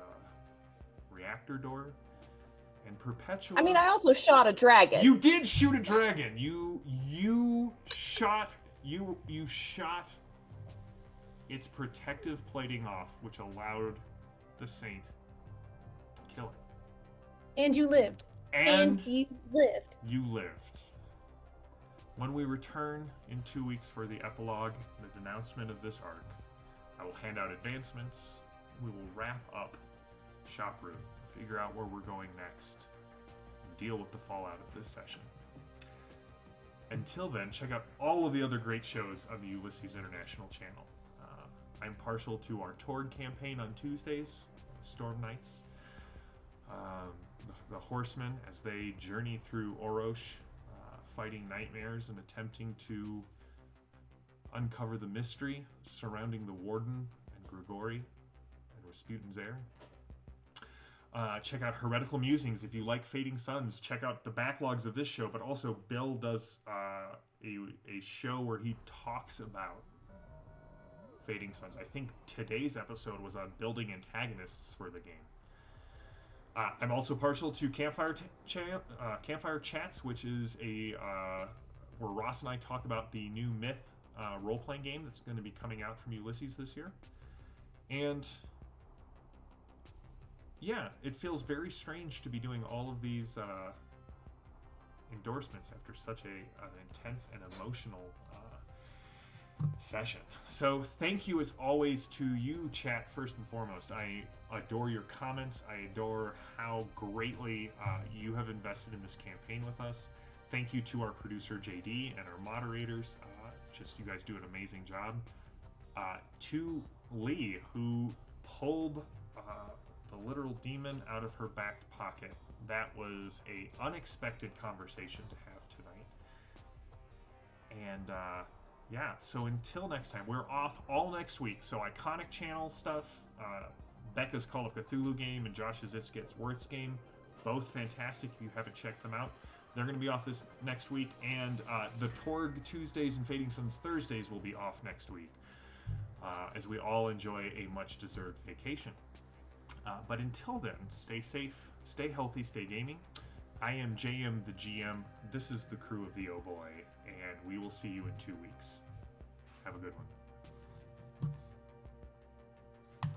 reactor door. And Perpetua. I mean, I also shot a dragon. You did shoot a dragon. You shot its protective plating off, which allowed the saint to kill it. And you lived. And you lived. You lived. When we return in 2 weeks for the epilogue, the denouncement of this arc, I will hand out advancements. We will wrap up Shop Room, figure out where we're going next, and deal with the fallout of this session. Until then, check out all of the other great shows on the Ulysses International channel. I'm partial to our Torg campaign on Tuesdays, Storm Knights. The Horsemen, as they journey through Orosh, fighting nightmares and attempting to uncover the mystery surrounding the Warden and Grigori and Rasputin's heir. Check out Heretical Musings if you like Fading Suns. Check out the backlogs of this show, but also Bill does a show where he talks about Fading Suns. I think today's episode was on building antagonists for the game. I'm also partial to Campfire Chats, which is where Ross and I talk about the new Myth role-playing game that's going to be coming out from Ulysses this year. And yeah, it feels very strange to be doing all of these endorsements after such an intense and emotional session. So thank you as always to you, chat, first and foremost. I adore your comments. I adore how greatly you have invested in this campaign with us. Thank you to our producer JD and our moderators. Just you guys do an amazing job. To Lee, who pulled the literal demon out of her back pocket. That was a unexpected conversation to have tonight. And yeah, so until next time, we're off all next week. So Iconic Channel stuff, Becca's Call of Cthulhu game and Josh's It Gets Worse game, both fantastic if you haven't checked them out. They're going to be off this next week, and the Torg Tuesdays and Fading Suns Thursdays will be off next week, as we all enjoy a much-deserved vacation. But until then, stay safe, stay healthy, stay gaming. I am JM the GM. This is the crew of the Oh Boii, and we will see you in 2 weeks. Have a good one.